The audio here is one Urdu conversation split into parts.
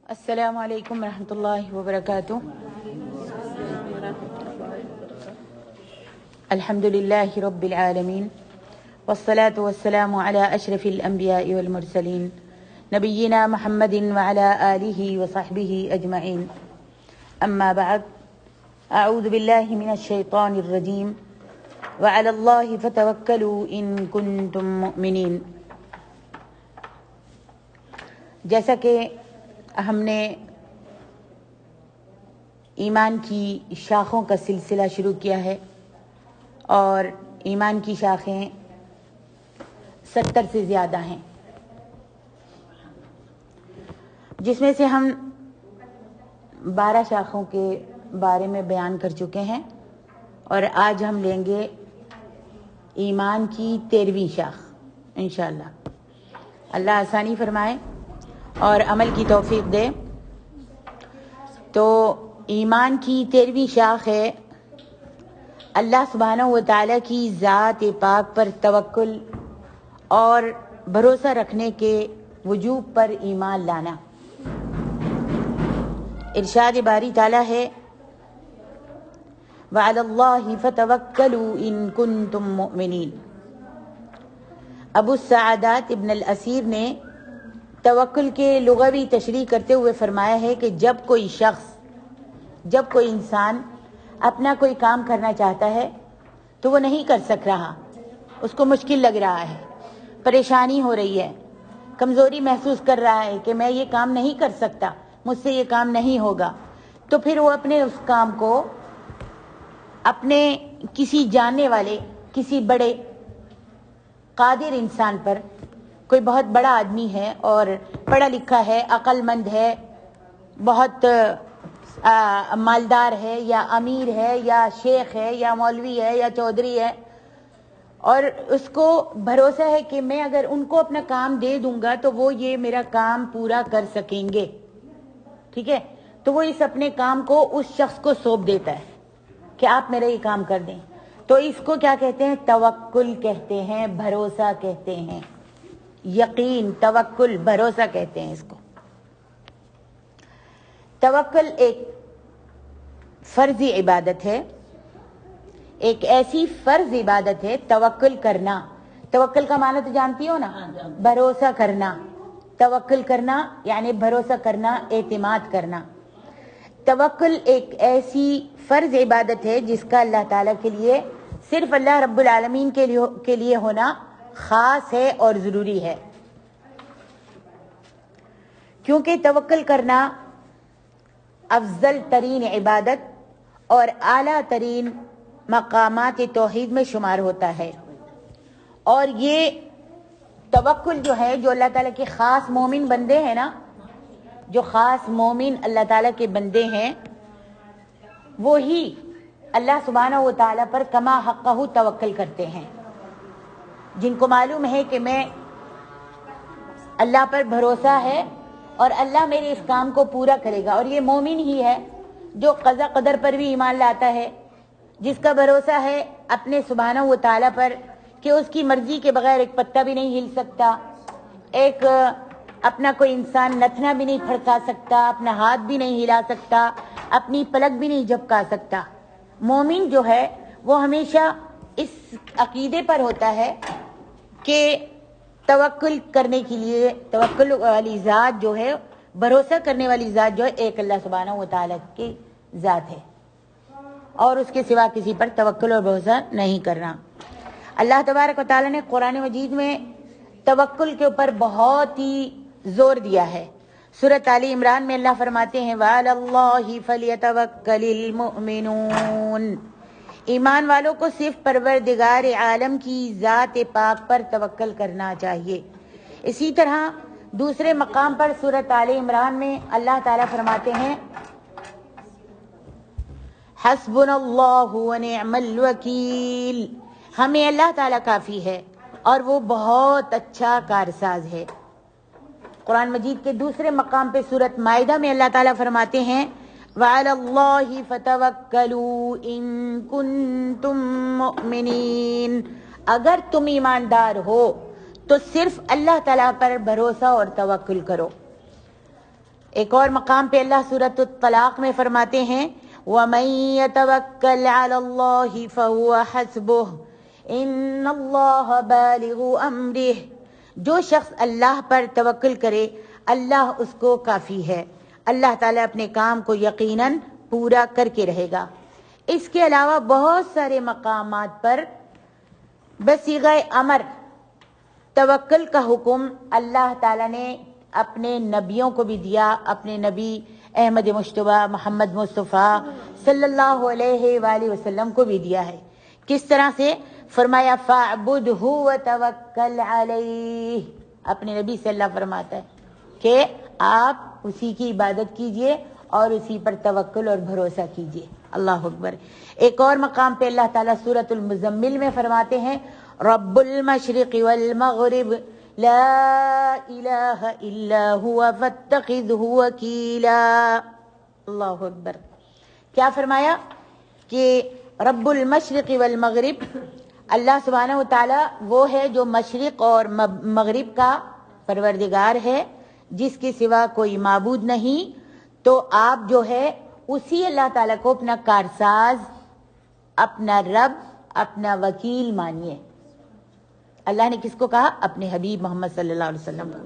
السلام علیکم ورحمۃ اللہ وبرکاتہ۔ الحمد للہ رب العالمین والصلاة والسلام علی اشرف الانبیاء والمرسلین نبینا محمد وعلی آلہ وصحبہ اجمعین، اما بعد، اعوذ باللہ من الشیطان الرجیم، وعلی اللہ فتوکلوا ان کنتم مؤمنین۔ جیسا کہ ہم نے ایمان کی شاخوں کا سلسلہ شروع کیا ہے اور ایمان کی شاخیں 70 سے زیادہ ہیں، جس میں سے ہم 12 شاخوں کے بارے میں بیان کر چکے ہیں، اور آج ہم لیں گے ایمان کی 13ویں شاخ انشاءاللہ۔ اللہ آسانی فرمائے اور عمل کی توفیق دے۔ تو ایمان کی 13ویں شاخ ہے اللہ سبحانہ و تعالیٰ کی ذات پاک پر توکل اور بھروسہ رکھنے کے وجوب پر ایمان لانا۔ ارشاد باری تعالیٰ ہے وعلی اللہ فتوکلوا ان کنتم مؤمنین۔ ابو السعادات ابن الاسیر نے توکل کے لغوی تشریح کرتے ہوئے فرمایا ہے کہ جب کوئی انسان اپنا کوئی کام کرنا چاہتا ہے تو وہ نہیں کر سک رہا، اس کو مشکل لگ رہا ہے، پریشانی ہو رہی ہے، کمزوری محسوس کر رہا ہے کہ میں یہ کام نہیں کر سکتا، مجھ سے یہ کام نہیں ہوگا، تو پھر وہ اپنے اس کام کو اپنے کسی جاننے والے، کسی بڑے قادر انسان پر، کوئی بہت بڑا آدمی ہے اور پڑھا لکھا ہے، عقل مند ہے، بہت مالدار ہے یا امیر ہے یا شیخ ہے یا مولوی ہے یا چودھری ہے، اور اس کو بھروسہ ہے کہ میں اگر ان کو اپنا کام دے دوں گا تو وہ یہ میرا کام پورا کر سکیں گے، ٹھیک ہے، تو وہ اس اپنے کام کو اس شخص کو سونپ دیتا ہے کہ آپ میرا یہ کام کر دیں۔ تو اس کو کیا کہتے ہیں؟ توکل کہتے ہیں، بھروسہ کہتے ہیں، یقین، توکل، بھروسہ کہتے ہیں اس کو۔ توکل ایک فرضی عبادت ہے، ایک ایسی فرض عبادت ہے توکل کرنا۔ توکل کا معنی تو جانتی ہو نا، بھروسہ کرنا۔ توکل کرنا یعنی بھروسہ کرنا، اعتماد کرنا۔ توکل ایک ایسی فرض عبادت ہے جس کا اللہ تعالیٰ کے لیے، صرف اللہ رب العالمین کے لیے ہونا خاص ہے اور ضروری ہے، کیونکہ توکل کرنا افضل ترین عبادت اور اعلیٰ ترین مقامات توحید میں شمار ہوتا ہے۔ اور یہ توکل جو ہے، جو اللہ تعالیٰ کے خاص مومن بندے ہیں نا، جو خاص مومن اللہ تعالیٰ کے بندے ہیں، وہی اللہ سبحانہ و تعالیٰ پر کما حقہ توکل کرتے ہیں، جن کو معلوم ہے کہ میں اللہ پر بھروسہ ہے اور اللہ میرے اس کام کو پورا کرے گا۔ اور یہ مومن ہی ہے جو قضا قدر پر بھی ایمان لاتا ہے، جس کا بھروسہ ہے اپنے سبحانہ و تعالیٰ پر کہ اس کی مرضی کے بغیر ایک پتا بھی نہیں ہل سکتا، ایک اپنا کوئی انسان نتنا بھی نہیں پھڑکا سکتا، اپنا ہاتھ بھی نہیں ہلا سکتا، اپنی پلک بھی نہیں جھپکا سکتا۔ مومن جو ہے وہ ہمیشہ اس عقیدے پر ہوتا ہے کہ توکل کرنے کے لیے، توکل والی ذات جو ہے، بھروسہ کرنے والی ذات جو ہے، ایک اللہ سبحانہ و تعالیٰ کی ذات ہے، اور اس کے سوا کسی پر توکل اور بھروسہ نہیں کرنا۔ اللہ تبارک و تعالیٰ نے قرآن مجید میں توکل کے اوپر بہت ہی زور دیا ہے۔ سورۃ آل عمران میں اللہ فرماتے ہیں وَعَلَى اللَّهِ فَلْيَتَوَكَّلِ الْمُؤْمِنُونَ۔ ایمان والوں کو صرف پروردگار عالم کی ذات پاک پر توکل کرنا چاہیے۔ اسی طرح دوسرے مقام پر سورۃ آل عمران میں اللہ تعالیٰ فرماتے ہیں حسبنا اللہ ونعم الوکیل، ہمیں اللہ تعالیٰ کافی ہے اور وہ بہت اچھا کارساز ہے۔ قرآن مجید کے دوسرے مقام پہ سورۃ مائدہ میں اللہ تعالیٰ فرماتے ہیں وَعَلَى اللَّهِ فَتَوَكَّلُوا إِن كُنتُم مُؤْمِنِينَ، اگر تم ایماندار ہو تو صرف اللہ تعالیٰ پر بھروسہ اور توکل کرو۔ ایک اور مقام پہ اللہ سورۃ الطلاق میں فرماتے ہیں وَمَن يَتَوَكَّلْ عَلَى اللَّهِ فَهُوَ حَسْبُهُ إِنَّ اللَّهَ بَالِغُ أَمْرِهِ، جو شخص اللہ پر توکل کرے اللہ اس کو کافی ہے، اللہ تعالیٰ اپنے کام کو یقیناً پورا کر کے رہے گا۔ اس کے علاوہ بہت سارے مقامات پر بصیغہ امر توکل کا حکم اللہ تعالیٰ نے اپنے نبیوں کو بھی دیا، اپنے نبی احمد مجتبیٰ محمد مصطفیٰ صلی اللہ علیہ وآلہ وسلم کو بھی دیا ہے۔ کس طرح سے؟ فرمایا فَاعْبُدْهُ وَتَوَكَّلْ عَلَيْهِ، اپنے نبی صلی اللہ فرماتا ہے کہ آپ اسی کی عبادت کیجئے اور اسی پر توکل اور بھروسہ کیجئے۔ اللہ اکبر۔ ایک اور مقام پہ اللہ تعالیٰ سورۃ المزمل میں فرماتے ہیں رب المشرق والمغرب لا الہ الا هو فاتخذہ وکیلا۔ اللہ اکبر۔ کیا فرمایا کہ رب المشرق والمغرب، اللہ سبحانہ و تعالیٰ وہ ہے جو مشرق اور مغرب کا پروردگار ہے، جس کے سوا کوئی معبود نہیں، تو آپ جو ہے اسی اللہ تعالیٰ کو اپنا کارساز، اپنا رب، اپنا وکیل مانیے۔ اللہ نے کس کو کہا؟ اپنے حبیب محمد صلی اللہ علیہ وسلم کو۔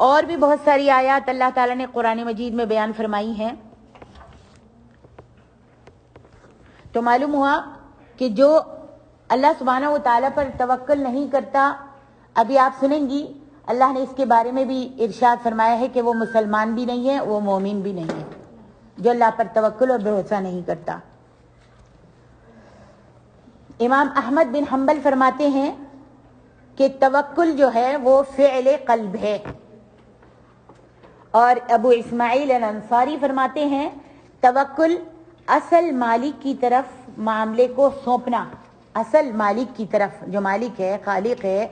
اور بھی بہت ساری آیات اللہ تعالیٰ نے قرآن مجید میں بیان فرمائی ہیں۔ تو معلوم ہوا کہ جو اللہ سبحانہ و تعالیٰ پر توکل نہیں کرتا، ابھی آپ سنیں گی اللہ نے اس کے بارے میں بھی ارشاد فرمایا ہے کہ وہ مسلمان بھی نہیں ہے، وہ مومن بھی نہیں ہے، جو اللہ پر توکل اور بھروسہ نہیں کرتا۔ امام احمد بن حنبل فرماتے ہیں کہ توکل جو ہے وہ فعل قلب ہے، اور ابو اسماعیل الانصاری فرماتے ہیں توکل اصل مالک کی طرف معاملے کو سونپنا، اصل مالک کی طرف، جو مالک ہے، خالق ہے،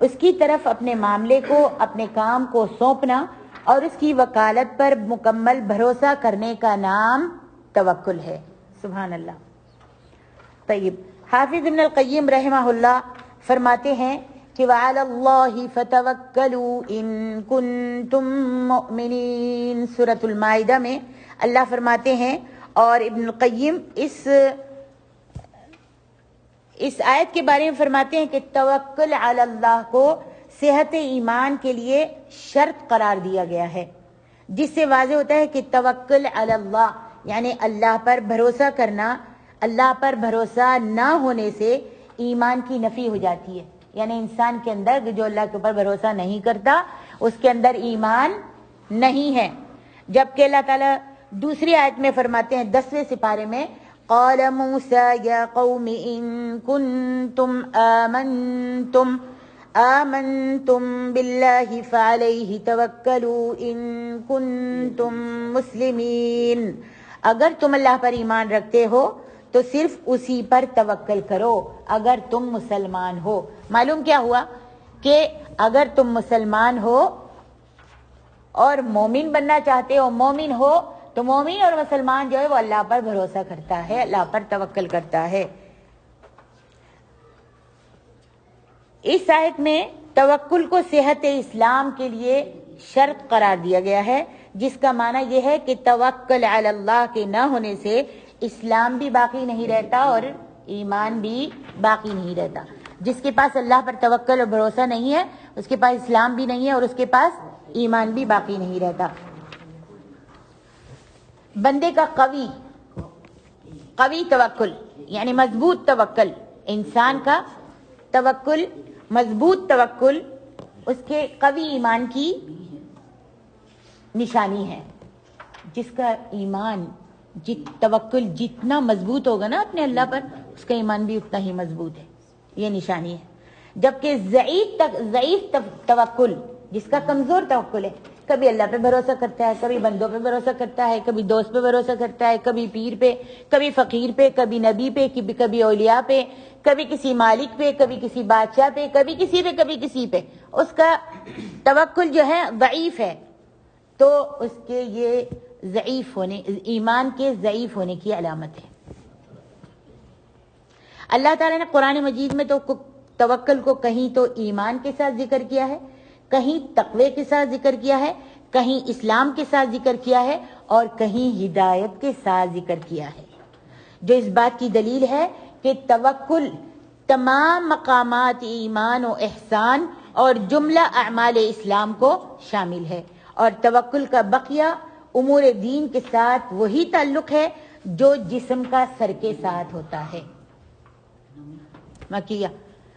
اس کی طرف اپنے معاملے کو، اپنے کام کو سونپنا اور اس کی وکالت پر مکمل بھروسہ کرنے کا نام توکل ہے۔ سبحان اللہ۔ طیب، حافظ ابن القیم رحمہ اللہ فرماتے ہیں کہ وعلی اللہ فتوکلوا ان کنتم مؤمنین، سورۃ المائدہ میں اللہ فرماتے ہیں، اور ابن القیم اس آیت کے بارے میں فرماتے ہیں کہ توکل علی اللہ کو صحت ایمان کے لیے شرط قرار دیا گیا ہے، جس سے واضح ہوتا ہے کہ توکل علی اللہ یعنی اللہ پر بھروسہ کرنا، اللہ پر بھروسہ نہ ہونے سے ایمان کی نفی ہو جاتی ہے، یعنی انسان کے اندر جو اللہ کے اوپر بھروسہ نہیں کرتا اس کے اندر ایمان نہیں ہے۔ جبکہ اللہ تعالیٰ دوسری آیت میں فرماتے ہیں 10ویں سپارے میں قال موسیٰ یا قوم ان کنتم آمنتم باللہ فعلیہ توکلوا ان کنتم مسلمین، اگر تم اللہ پر ایمان رکھتے ہو تو صرف اسی پر توکل کرو اگر تم مسلمان ہو۔ معلوم کیا ہوا کہ اگر تم مسلمان ہو اور مومن بننا چاہتے ہو، مومن ہو تو مومن اور مسلمان جو ہے وہ اللہ پر بھروسہ کرتا ہے، اللہ پر توکل کرتا ہے۔ اس آیت میں توکل کو صحت اسلام کے لیے شرط قرار دیا گیا ہے، جس کا معنی یہ ہے کہ توکل علی اللہ کے نہ ہونے سے اسلام بھی باقی نہیں رہتا اور ایمان بھی باقی نہیں رہتا۔ جس کے پاس اللہ پر توکل اور بھروسہ نہیں ہے اس کے پاس اسلام بھی نہیں ہے اور اس کے پاس ایمان بھی باقی نہیں رہتا۔ بندے کا قوی توکل یعنی مضبوط توکل، انسان کا توکل، مضبوط توکل اس کے قوی ایمان کی نشانی ہے۔ جس کا ایمان توکل جتنا مضبوط ہوگا نا اپنے اللہ پر، اس کا ایمان بھی اتنا ہی مضبوط ہے، یہ نشانی ہے۔ جبکہ ضعیف توکل، جس کا کمزور توکل ہے، کبھی اللہ پہ بھروسہ کرتا ہے، کبھی بندوں پہ بھروسہ کرتا ہے، کبھی دوست پہ بھروسہ کرتا ہے، کبھی پیر پہ، کبھی فقیر پہ، کبھی نبی پہ، کبھی اولیاء پہ، کبھی کسی مالک پہ، کبھی کسی بادشاہ پہ، کبھی کسی پہ، کبھی کسی پہ، اس کا توکل جو ہے ضعیف ہے، تو اس کے یہ ضعیف ہونے، ایمان کے ضعیف ہونے کی علامت ہے۔ اللہ تعالیٰ نے قرآن مجید میں تو توکل کو کہیں تو ایمان کے ساتھ ذکر کیا ہے، کہیں تقوی کے ساتھ ذکر کیا ہے، کہیں اسلام کے ساتھ ذکر کیا ہے، اور کہیں ہدایت کے ساتھ ذکر کیا ہے، جو اس بات کی دلیل ہے کہ توکل تمام مقامات ایمان و احسان اور جملہ اعمال اسلام کو شامل ہے، اور توکل کا بقیہ امور دین کے ساتھ وہی تعلق ہے جو جسم کا سر کے ساتھ ہوتا ہے۔ مکیہ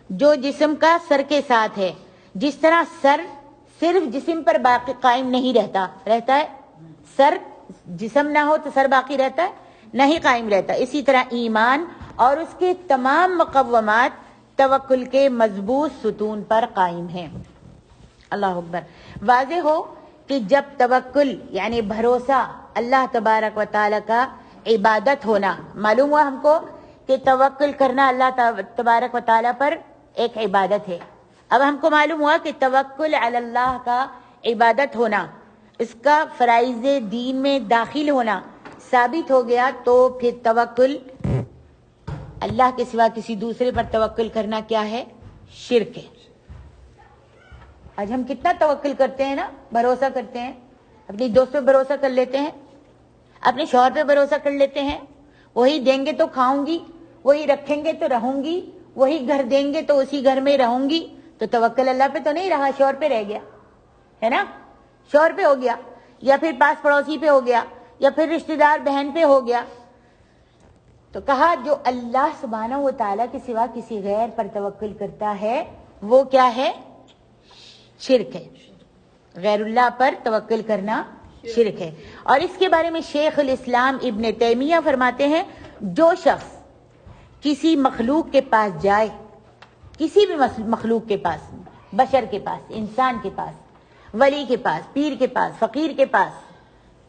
جو جسم کا سر کے ساتھ ہے، جس طرح سر صرف جسم پر باقی قائم نہیں رہتا ہے، سر جسم نہ ہو تو سر باقی رہتا ہے؟ نہیں قائم رہتا۔ اسی طرح ایمان اور اس کے تمام مقومات توکل کے مضبوط ستون پر قائم ہیں۔ اللہ اکبر۔ واضح ہو کہ جب توکل یعنی بھروسہ اللہ تبارک و تعالی کا عبادت ہونا، معلوم ہوا ہم کو کہ توکل کرنا اللہ تبارک و تعالی پر ایک عبادت ہے۔ اب ہم کو معلوم ہوا کہ توکل علی اللہ کا عبادت ہونا، اس کا فرائض دین میں داخل ہونا ثابت ہو گیا، تو پھر توکل اللہ کے سوا کسی دوسرے پر توکل کرنا کیا ہے؟ شرک ہے۔ آج ہم کتنا توکل کرتے ہیں نا، بھروسہ کرتے ہیں، اپنی دوست پہ بھروسہ کر لیتے ہیں، اپنے شوہر پہ بھروسہ کر لیتے ہیں، وہی دیں گے تو کھاؤں گی، وہی رکھیں گے تو رہوں گی، وہی گھر دیں گے تو اسی گھر میں رہوں گی، تو توکل اللہ پہ تو نہیں رہا، شوہر پہ رہ گیا ہے نا، شوہر پہ ہو گیا، یا پھر پاس پڑوسی پہ ہو گیا، یا پھر رشتہ دار بہن پہ ہو گیا۔ تو کہا جو اللہ سبحانہ و تعالیٰ کے سوا کسی غیر پر توکل کرتا ہے وہ کیا ہے؟ شرک ہے۔ غیر اللہ پر توکل کرنا شرک ہے۔ اور اس کے بارے میں شیخ الاسلام ابن تیمیہ فرماتے ہیں، جو شخص کسی مخلوق کے پاس جائے، کسی بھی مخلوق کے پاس، بشر کے پاس، انسان کے پاس، ولی کے پاس، پیر کے پاس، فقیر کے پاس،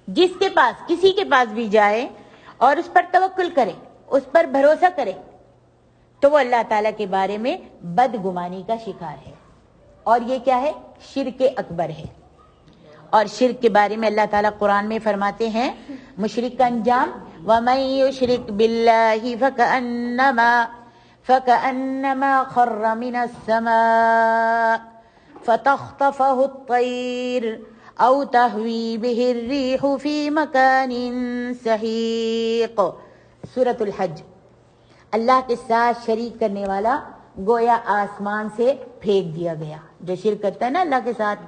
جس کے پاس کسی کے پاس بھی جائے اور اس پر توکل کرے، اس پر بھروسہ کرے، تو وہ اللہ تعالیٰ کے بارے میں بدگمانی کا شکار ہے، اور یہ کیا ہے؟ شرک اکبر ہے۔ اور شرک کے بارے میں اللہ تعالیٰ قرآن میں فرماتے ہیں مشرک کا انجام، وَمَن يُشْرِكْ بِاللَّهِ فَكَأَنَّمَا خَرَّ مِنَ السَّمَاءِ فَتَخْطَفَهُ الطَّيْرُ أَوْ تَهْوِي بِهِ الرِّيحُ فِي مَكَانٍ سَحِيقٍ۔ سورۃ الحج۔ اللہ کے ساتھ شریک کرنے والا گویا آسمان سے پھینک دیا گیا۔ جو شرک کرتا ہے نا اللہ کے ساتھ،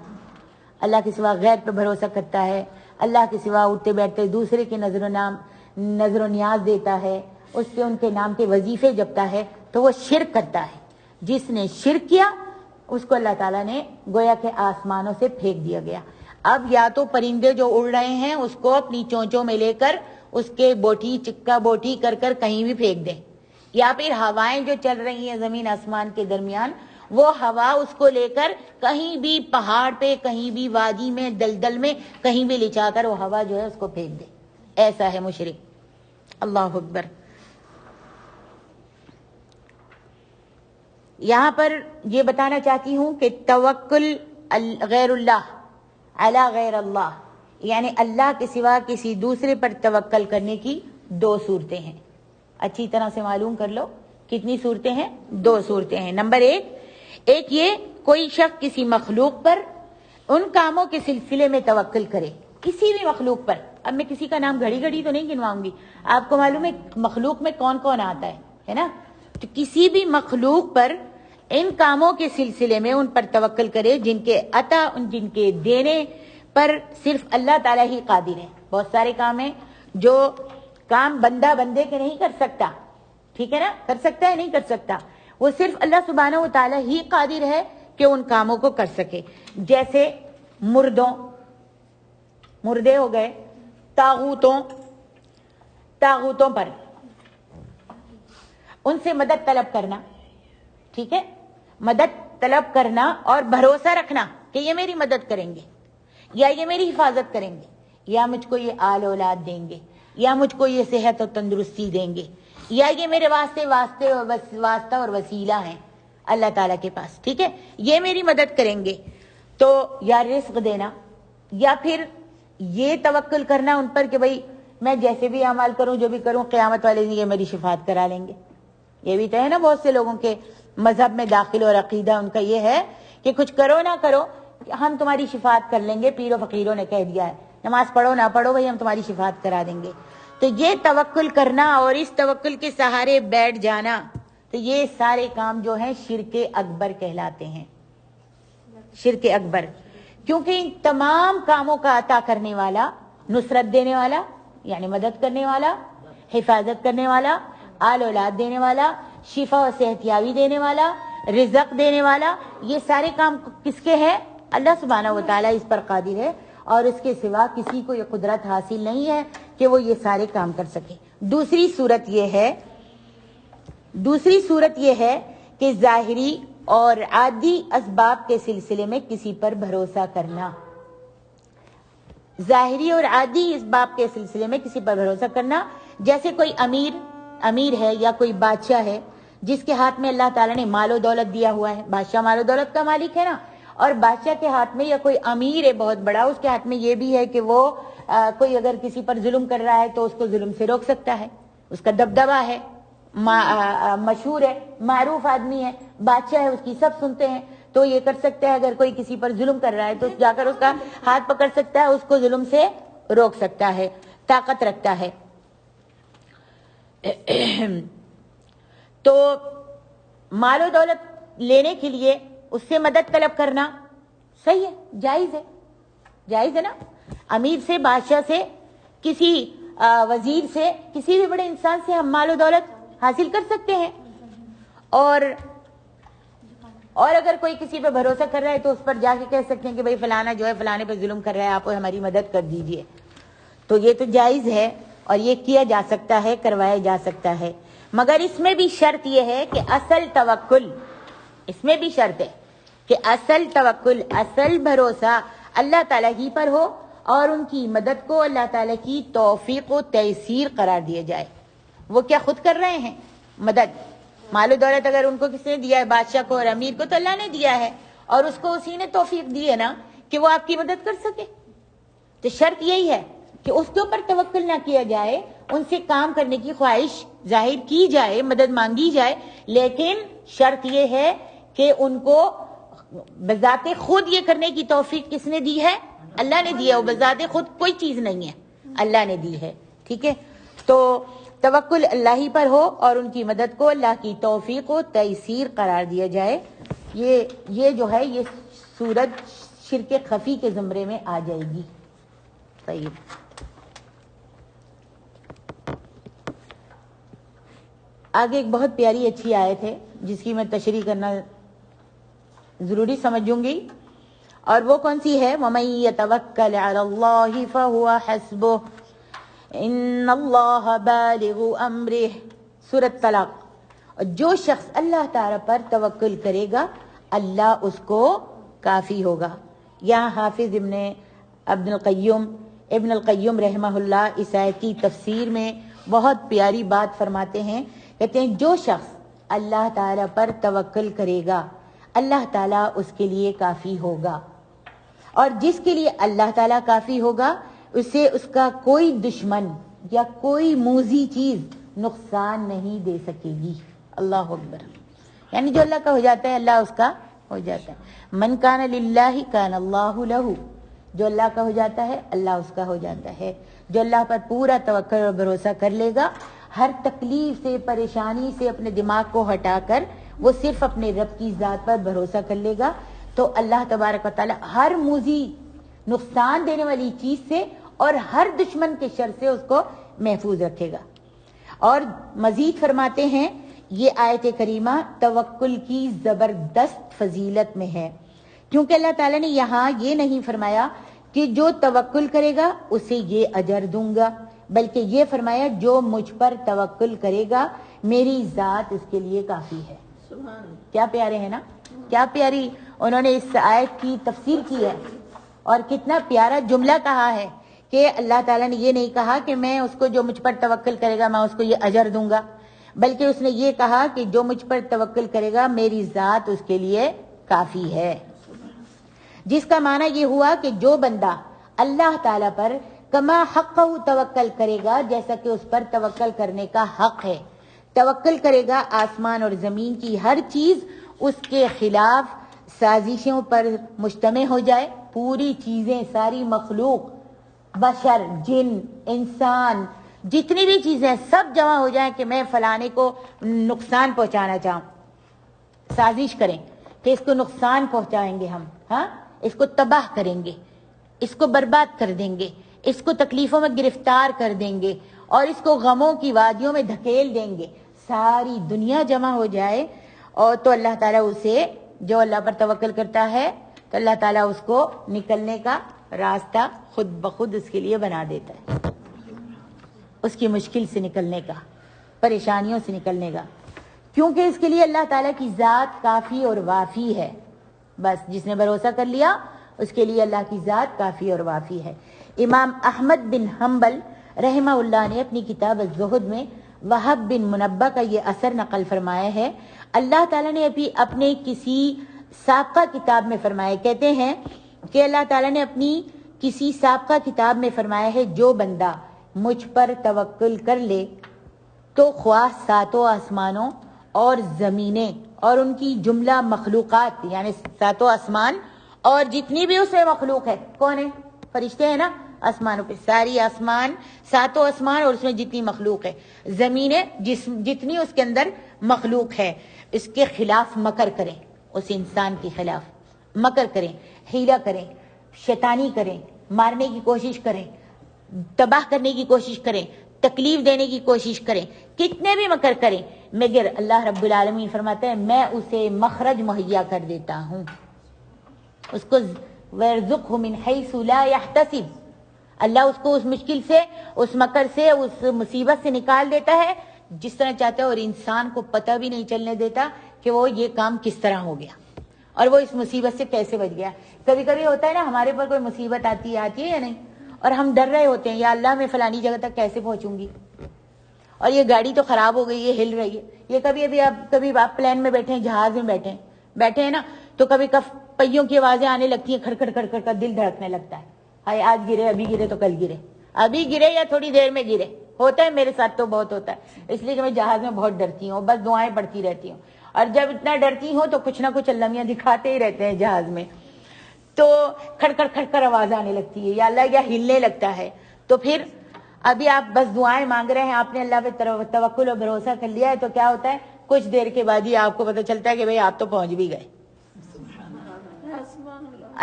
اللہ کے سوا غیر پہ بھروسہ کرتا ہے، اللہ کے سوا اٹھتے بیٹھتے دوسرے کے نظر و نیاز دیتا ہے، اس کے ان کے نام کے وظیفے جپتا ہے، تو وہ شرک کرتا ہے۔ جس نے شرک کیا اس کو اللہ تعالیٰ نے گویا کہ آسمانوں سے پھینک دیا گیا۔ اب یا تو پرندے جو اڑ رہے ہیں اس کو اپنی چونچوں میں لے کر اس کے بوٹی چکا بوٹی کر کر کہیں بھی پھینک دیں، یا پھر ہوائیں جو چل رہی ہیں زمین آسمان کے درمیان، وہ ہوا اس کو لے کر کہیں بھی پہاڑ پہ، کہیں بھی وادی میں، دلدل میں کہیں بھی لچا کر وہ ہوا جو ہے اس کو پھینک دے۔ ایسا ہے مشرک۔ اللہ اکبر۔ یہاں پر یہ بتانا چاہتی ہوں کہ توکل غیر اللہ علی غیر اللہ، یعنی اللہ کے سوا کسی دوسرے پر توکل کرنے کی دو صورتیں ہیں۔ اچھی طرح سے معلوم کر لو کتنی صورتیں ہیں؟ دو صورتیں ہیں۔ نمبر ایک یہ کوئی شخص کسی مخلوق پر ان کاموں کے سلسلے میں توکل کرے، کسی بھی مخلوق پر۔ اب میں کسی کا نام گھڑی گھڑی تو نہیں گنواؤں گی، آپ کو معلوم ہے مخلوق میں کون کون آتا ہے نا، تو کسی بھی مخلوق پر ان کاموں کے سلسلے میں ان پر توکل کرے جن کے عطا، جن کے دینے پر صرف اللہ تعالیٰ ہی قادر ہے۔ بہت سارے کام ہیں جو کام بندہ بندے کے نہیں کر سکتا، ٹھیک ہے نا، کر سکتا ہے نہیں کر سکتا، وہ صرف اللہ سبحانہ و تعالیٰ ہی قادر ہے کہ ان کاموں کو کر سکے۔ جیسے مردے ہو گئے، تاغوتوں پر ان سے مدد طلب کرنا، ٹھیک ہے، مدد طلب کرنا اور بھروسہ رکھنا کہ یہ میری مدد کریں گے، یا یہ میری حفاظت کریں گے، یا مجھ کو یہ آل اولاد دیں گے، یا مجھ کو یہ صحت اور تندرستی دیں گے، یا یہ میرے واسطہ اور وسیلہ ہیں اللہ تعالیٰ کے پاس، ٹھیک ہے، یہ میری مدد کریں گے، تو یا رزق دینا، یا پھر یہ توکل کرنا ان پر کہ بھئی میں جیسے بھی اعمال کروں، جو بھی کروں، قیامت والے دن یہ میری شفاعت کرا لیں گے۔ یہ بھی تو ہے نا بہت سے لوگوں کے مذہب میں داخل اور عقیدہ ان کا یہ ہے کہ کچھ کرو نہ کرو، ہم تمہاری شفاعت کر لیں گے، پیروں فقیروں نے کہہ دیا ہے، نماز پڑھو نہ پڑھو بھائی ہم تمہاری شفاعت کرا دیں گے. تو یہ توکل کرنا اور اس توکل کے سہارے بیٹھ جانا، تو یہ سارے کام جو ہیں شرک اکبر کہلاتے ہیں. شرک اکبر، کیونکہ ان تمام کاموں کا عطا کرنے والا، نصرت دینے والا یعنی مدد کرنے والا، حفاظت کرنے والا، آل اولاد دینے والا، شفا و صحت یابی دینے والا، رزق دینے والا، یہ سارے کام کس کے ہیں؟ اللہ سبحانہ و تعالیٰ اس پر قادر ہے، اور اس کے سوا کسی کو یہ قدرت حاصل نہیں ہے کہ وہ یہ سارے کام کر سکے. دوسری صورت یہ ہے کہ ظاہری اور عادی اسباب کے سلسلے میں کسی پر بھروسہ کرنا. ظاہری اور عادی اسباب کے سلسلے میں کسی پر بھروسہ کرنا، جیسے کوئی امیر ہے یا کوئی بادشاہ ہے جس کے ہاتھ میں اللہ تعالیٰ نے مال و دولت دیا ہوا ہے. بادشاہ مال و دولت کا مالک ہے نا، اور بادشاہ کے ہاتھ میں، یا کوئی امیر ہے بہت بڑا، اس کے ہاتھ میں یہ بھی ہے کہ وہ کوئی اگر کسی پر ظلم کر رہا ہے تو اس کو ظلم سے روک سکتا ہے، اس کا دبدبہ ہے، مشہور ہے، معروف آدمی ہے، بادشاہ ہے، اس کی سب سنتے ہیں، تو یہ کر سکتا ہے اگر کوئی کسی پر ظلم کر رہا ہے تو جا کر اس کا ہاتھ پکڑ سکتا ہے، اس کو ظلم سے روک سکتا ہے، طاقت رکھتا ہے. تو مال و دولت لینے کے لیے اس سے مدد طلب کرنا صحیح ہے، جائز ہے نا. امیر سے، بادشاہ سے، کسی وزیر سے، کسی بھی بڑے انسان سے ہم مال و دولت حاصل کر سکتے ہیں. اور اگر کوئی کسی پہ بھروسہ کر رہا ہے تو اس پر جا کے کہہ سکتے ہیں کہ بھئی فلانا جو ہے فلانے پہ ظلم کر رہا ہے، آپ ہماری مدد کر دیجئے. تو یہ تو جائز ہے اور یہ کیا جا سکتا ہے، کروایا جا سکتا ہے، مگر اس میں بھی شرط یہ ہے کہ اصل توکل، اس میں بھی شرط ہے کہ اصل توکل، اصل بھروسہ اللہ تعالیٰ ہی پر ہو، اور ان کی مدد کو اللہ تعالیٰ کی توفیق و تیسیر قرار دیا جائے. وہ کیا خود کر رہے ہیں مدد؟ مال و دولت اگر ان کو کس نے دیا ہے، بادشاہ کو اور امیر کو، تو اللہ نے دیا ہے، اور اس کو اسی نے توفیق دی ہے نا کہ وہ آپ کی مدد کر سکے. تو شرط یہی ہے کہ اس کے اوپر توکل نہ کیا جائے، ان سے کام کرنے کی خواہش ظاہر کی جائے، مدد مانگی جائے، لیکن شرط یہ ہے کہ ان کو بذات خود یہ کرنے کی توفیق کس نے دی ہے؟ اللہ نے دیا. وہ بذات خود کوئی چیز نہیں ہے، اللہ نے دی ہے. ٹھیک ہے، تو توکل اللہ ہی پر ہو اور ان کی مدد کو اللہ کی توفیق و تیسیر قرار دیا جائے. یہ جو ہے یہ صورت شرک خفی کے زمرے میں آ جائے گی. طيب، آگے ایک بہت پیاری اچھی آیت ہے جس کی میں تشریح کرنا ضروری سمجھوں گی، اور وہ کون سی ہے؟ وَمَن يَتَوَكَّلْ عَلَى اللَّهِ فَهُوَ حَسْبُهُ إِنَّ اللَّهَ بَالِغُ أَمْرِهِ. سورۃ طلاق. جو شخص اللہ تعالیٰ پر توکل کرے گا اللہ اس کو کافی ہوگا. یہاں حافظ ابن القیم رحمہ اللہ اس آیت کی تفسیر میں بہت پیاری بات فرماتے ہیں. کہتے ہیں جو شخص اللہ تعالیٰ پر توکل کرے گا اللہ تعالیٰ اس کے لیے کافی ہوگا، اور جس کے لیے اللہ تعالیٰ کافی ہوگا اسے اس کا کوئی دشمن یا کوئی موذی چیز نقصان نہیں دے سکے گی. اللہ اکبر. یعنی جو اللہ کا ہو جاتا ہے اللہ اس کا ہو جاتا ہے. من کان للہ کان اللہ لہ. جو اللہ کا ہو جاتا ہے اللہ اس کا ہو جاتا ہے. جو اللہ پر پورا توکل اور بھروسہ کر لے گا، ہر تکلیف سے، پریشانی سے اپنے دماغ کو ہٹا کر وہ صرف اپنے رب کی ذات پر بھروسہ کر لے گا، تو اللہ تبارک و تعالی ہر موذی نقصان دینے والی چیز سے اور ہر دشمن کے شر سے اس کو محفوظ رکھے گا. اور مزید فرماتے ہیں یہ آیت کریمہ توکل کی زبردست فضیلت میں ہے، کیونکہ اللہ تعالیٰ نے یہاں یہ نہیں فرمایا کہ جو توکل کرے گا اسے یہ اجر دوں گا، بلکہ یہ فرمایا جو مجھ پر توکل کرے گا میری ذات اس کے لیے کافی ہے. کیا پیارے ہیں نا، کیا پیاری انہوں نے اس آیت کی تفسیر کی ہے، اور کتنا پیارا جملہ کہا ہے کہ اللہ تعالیٰ نے یہ نہیں کہا کہ میں اس کو جو مجھ پر توکل کرے گا میں اس کو یہ اجر دوں گا، بلکہ اس نے یہ کہا کہ جو مجھ پر توکل کرے گا میری ذات اس کے لیے کافی ہے. جس کا معنی یہ ہوا کہ جو بندہ اللہ تعالیٰ پر کما حق توکل کرے گا جیسا کہ اس پر توکل کرنے کا حق ہے، توکل کرے گا آسمان اور زمین کی ہر چیز اس کے خلاف سازشوں پر مجتمع ہو جائے، پوری چیزیں، ساری مخلوق، بشر، جن، انسان، جتنی بھی چیزیں سب جمع ہو جائیں کہ میں فلانے کو نقصان پہنچانا چاہوں، سازش کریں کہ اس کو نقصان پہنچائیں گے ہم، ہاں اس کو تباہ کریں گے، اس کو برباد کر دیں گے، اس کو تکلیفوں میں گرفتار کر دیں گے اور اس کو غموں کی وادیوں میں دھکیل دیں گے، ساری دنیا جمع ہو جائے اور تو اللہ تعالیٰ اسے، جو اللہ پر توکل کرتا ہے تو اللہ تعالیٰ اس کو نکلنے کا راستہ خود بخود اس کے لیے بنا دیتا ہے، اس کی مشکل سے نکلنے کا، پریشانیوں سے نکلنے کا، کیونکہ اس کے لیے اللہ تعالیٰ کی ذات کافی اور وافی ہے۔ بس جس نے بھروسہ کر لیا اس کے لیے اللہ کی ذات کافی اور وافی ہے۔ امام احمد بن حنبل رحمہ اللہ نے اپنی کتاب الزہد میں وہب بن منبہ کا یہ اثر نقل فرمایا ہے۔ اللہ تعالیٰ نے ابھی اپنے کسی سابقہ کتاب میں فرمایا، کہتے ہیں کہ اللہ تعالیٰ نے اپنی کسی سابقہ کتاب میں فرمایا ہے، جو بندہ مجھ پر توکل کر لے تو خواہ ساتوں آسمانوں اور زمینیں اور ان کی جملہ مخلوقات، یعنی ساتوں آسمان اور جتنی بھی اس میں مخلوق ہے، کون ہے؟ فرشتے ہیں نا آسمانوں پہ، ساری آسمان، ساتوں آسمان اور اس میں جتنی مخلوق ہے، زمینیں جتنی اس کے اندر مخلوق ہے، اس کے خلاف مکر کریں، اس انسان کے خلاف مکر کریں، حیلہ کریں، شیطانی کریں، مارنے کی کوشش کریں، تباہ کرنے کی کوشش کریں، تکلیف دینے کی کوشش کریں، کتنے بھی مکر کریں، مگر اللہ رب العالمین فرماتے ہیں میں اسے مخرج مہیا کر دیتا ہوں، اس کو وَيَرْزُقْهُ مِنْ حَيْثُ لَا يَحْتَسِبُ، اللہ اس کو اس مشکل سے، اس مکر سے، اس مصیبت سے نکال دیتا ہے جس طرح چاہتا ہے، اور انسان کو پتہ بھی نہیں چلنے دیتا کہ وہ یہ کام کس طرح ہو گیا اور وہ اس مصیبت سے کیسے بچ گیا۔ کبھی کبھی ہوتا ہے نا ہمارے پر کوئی مصیبت آتی ہے یا نہیں، اور ہم ڈر رہے ہوتے ہیں یا اللہ میں فلانی جگہ تک کیسے پہنچوں گی، اور یہ گاڑی تو خراب ہو گئی، یہ ہل رہی ہے، یہ کبھی آپ پلین میں بیٹھے ہیں، جہاز میں بیٹھے ہیں نا، تو کبھی پہیوں کی آوازیں آنے لگتی ہیں، کھڑ کھڑ کھڑ کھڑ، دل دھڑکنے لگتا ہے، ہائے آج گرے، ابھی گرے تو کل گرے، ابھی گرے یا تھوڑی دیر میں گرے، ہوتا ہے میرے ساتھ تو بہت ہوتا ہے، اس لیے کہ میں جہاز میں بہت ڈرتی ہوں، بس دعائیں پڑھتی رہتی ہوں، اور جب اتنا ڈرتی ہوں تو کچھ نہ کچھ اللہ میاں دکھاتے ہی رہتے ہیں جہاز میں، تو کھڑ کھڑ کھڑ کر آواز آنے لگتی ہے یا اللہ یا ہلنے لگتا ہے، تو پھر ابھی آپ بس دعائیں مانگ رہے ہیں، آپ نے اللہ پہ توکل اور بھروسہ کر لیا ہے، تو کیا ہوتا ہے کچھ دیر کے بعد ہی آپ کو پتہ چلتا ہے کہ بھئی آپ تو پہنچ بھی گئے،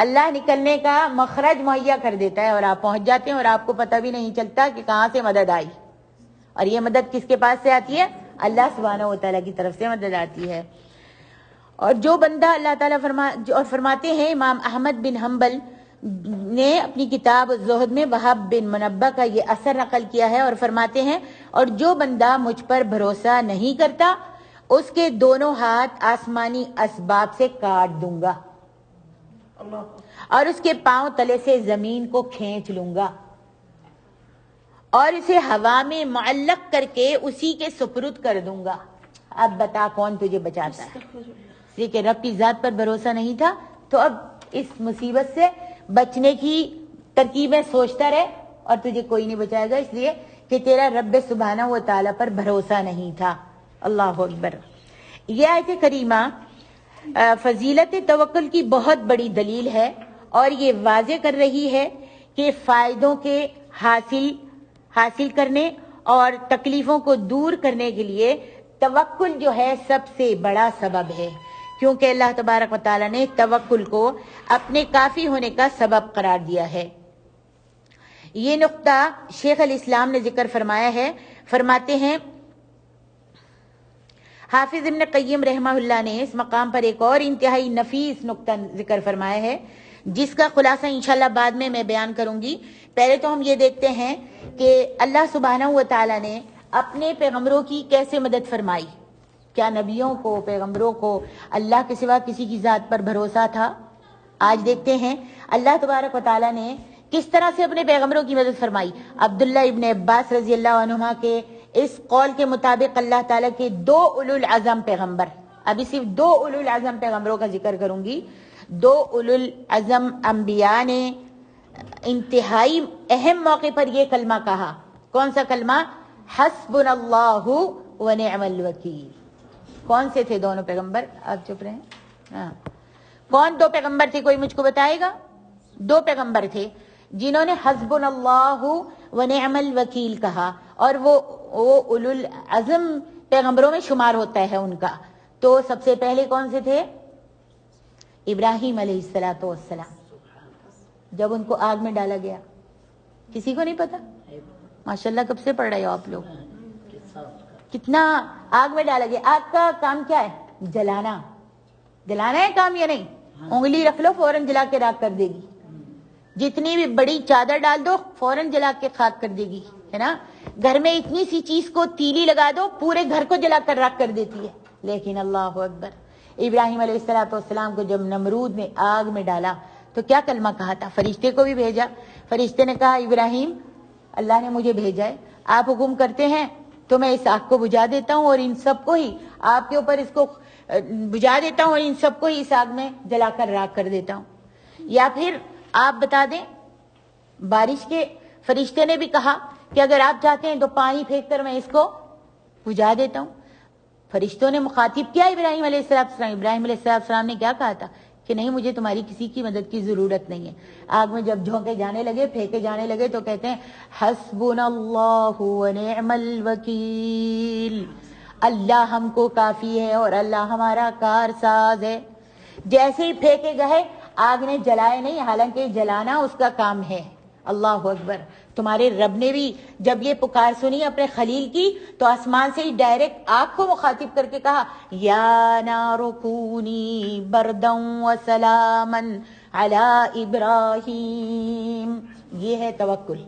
اللہ نکلنے کا مخرج مہیا کر دیتا ہے اور آپ پہنچ جاتے ہیں اور آپ کو پتہ بھی نہیں چلتا کہ کہاں سے مدد آئی، اور یہ مدد کس کے پاس سے آتی ہے؟ اللہ سبحانہ و تعالیٰ کی طرف سے مدد آتی ہے۔ اور جو بندہ اللہ تعالیٰ فرماتے ہیں، امام احمد بن حنبل نے اپنی کتاب الزہد میں وہب بن منبہ کا یہ اثر نقل کیا ہے اور فرماتے ہیں، اور جو بندہ مجھ پر بھروسہ نہیں کرتا اس کے دونوں ہاتھ آسمانی اسباب سے کاٹ دوں گا اور اس کے پاؤں تلے سے زمین کو کھینچ لوں گا اور اسے ہوا میں معلق کر کے اسی کے سپرد کر دوں گا۔ اب بتا کون تجھے بچاتا ہے؟ اس لیے کہ رب کی ذات پر بھروسہ نہیں تھا تو اب اس مصیبت سے بچنے کی ترکیبیں سوچتا رہے اور تجھے کوئی نہیں بچائے گا، اس لیے کہ تیرا رب سبحانہ و تعالیٰ پر بھروسہ نہیں تھا۔ اللہ اکبر۔ یہ آیت کریمہ فضیلت توکل کی بہت بڑی دلیل ہے اور یہ واضح کر رہی ہے کہ فائدوں کے حاصل کرنے اور تکلیفوں کو دور کرنے کے لیے توکل جو ہے سب سے بڑا سبب ہے، کیونکہ اللہ تبارک و تعالیٰ نے توکل کو اپنے کافی ہونے کا سبب قرار دیا ہے۔ یہ نقطہ شیخ الاسلام نے ذکر فرمایا ہے، فرماتے ہیں حافظ ابن قیم رحمہ اللہ نے اس مقام پر ایک اور انتہائی نفیس نقطہ ذکر فرمایا ہے جس کا خلاصہ انشاءاللہ بعد میں بیان کروں گی۔ پہلے تو ہم یہ دیکھتے ہیں کہ اللہ سبحانہ و تعالیٰ نے اپنے پیغمبروں کی کیسے مدد فرمائی۔ کیا نبیوں کو، پیغمبروں کو اللہ کے سوا کسی کی ذات پر بھروسہ تھا؟ آج دیکھتے ہیں اللہ تبارک و تعالیٰ نے کس طرح سے اپنے پیغمبروں کی مدد فرمائی۔ عبداللہ ابن عباس رضی اللہ عنہما کے اس قول کے مطابق اللہ تعالیٰ کے 2 اولو العزم پیغمبر، ابھی صرف 2 اولو العزم پیغمبروں کا ذکر کروں گی، 2 اولو العزم انبیاء نے انتہائی اہم موقع پر یہ کلمہ کہا۔ کون سا کلمہ؟ حسبنا اللہ ونعم الوکیل۔ کون سے تھے دونوں پیغمبر؟ آپ چپ رہے ہیں؟ ہاں، کون دو پیغمبر تھے؟ کوئی مجھ کو بتائے گا؟ دو پیغمبر تھے جنہوں نے حسبنا اللہ و نعم الوکیل کہا، اور وہ اولو العزم پیغمبروں میں شمار ہوتا ہے ان کا۔ تو سب سے پہلے کون سے تھے؟ ابراہیم علیہ السلام، جب ان کو آگ میں ڈالا گیا۔ کسی کو نہیں پتا؟ ماشاءاللہ کب سے پڑھ رہے ہو آپ لوگ؟ کتنا آگ میں ڈالا گیا۔ آگ کا کام کیا ہے؟ جلانا۔ جلانا ہے کام یا نہیں؟ انگلی رکھ لو فوراً جلا کے راکھ کر دے گی، جتنی بھی بڑی چادر ڈال دو فوراً جلا کے خاک کر دے گی، ہے نا؟ گھر میں اتنی سی چیز کو تیلی لگا دو پورے گھر کو جلا کر راکھ کر دیتی ہے۔ لیکن اللہ اکبر، ابراہیم علیہ السلام کو جب نمرود نے آگ میں ڈالا تو کیا کلمہ کہا تھا؟ فرشتے کو بھی بھیجا، فرشتے نے کہا ابراہیم اللہ نے مجھے بھیجا ہے، آپ حکم کرتے ہیں تو میں اس آگ کو بجھا دیتا ہوں اور ان سب کو ہی آپ کے اوپر اس کو بجھا دیتا ہوں اور ان سب کو ہی اس آگ میں جلا کر راکھ کر دیتا ہوں۔ یا پھر آپ بتا دیں، بارش کے فرشتے نے بھی کہا کہ اگر آپ چاہتے ہیں تو پانی پھینک کر میں اس کو بجھا دیتا ہوں۔ فرشتوں نے مخاطب کیا ابراہیم علیہ السلام۔ ابراہیم علیہ السلام نے کیا کہا تھا کہ نہیں، مجھے تمہاری کسی کی مدد کی ضرورت نہیں ہے۔ آگ میں جب جھونکے جانے لگے، پھینکے جانے لگے تو کہتے ہیں حسبنا اللہ و نعم الوکیل، اللہ ہم کو کافی ہے اور اللہ ہمارا کارساز ہے۔ جیسے ہی پھینکے گئے آگ نے جلائے نہیں، حالانکہ جلانا اس کا کام ہے۔ اللہ اکبر، تمہارے رب نے بھی جب یہ پکار سنی اپنے خلیل کی تو آسمان سے ہی ڈائریکٹ آگ کو مخاطب کر کے کہا یا نار کونی بردا وسلاما علی ابراہیم۔ یہ ہے توکل،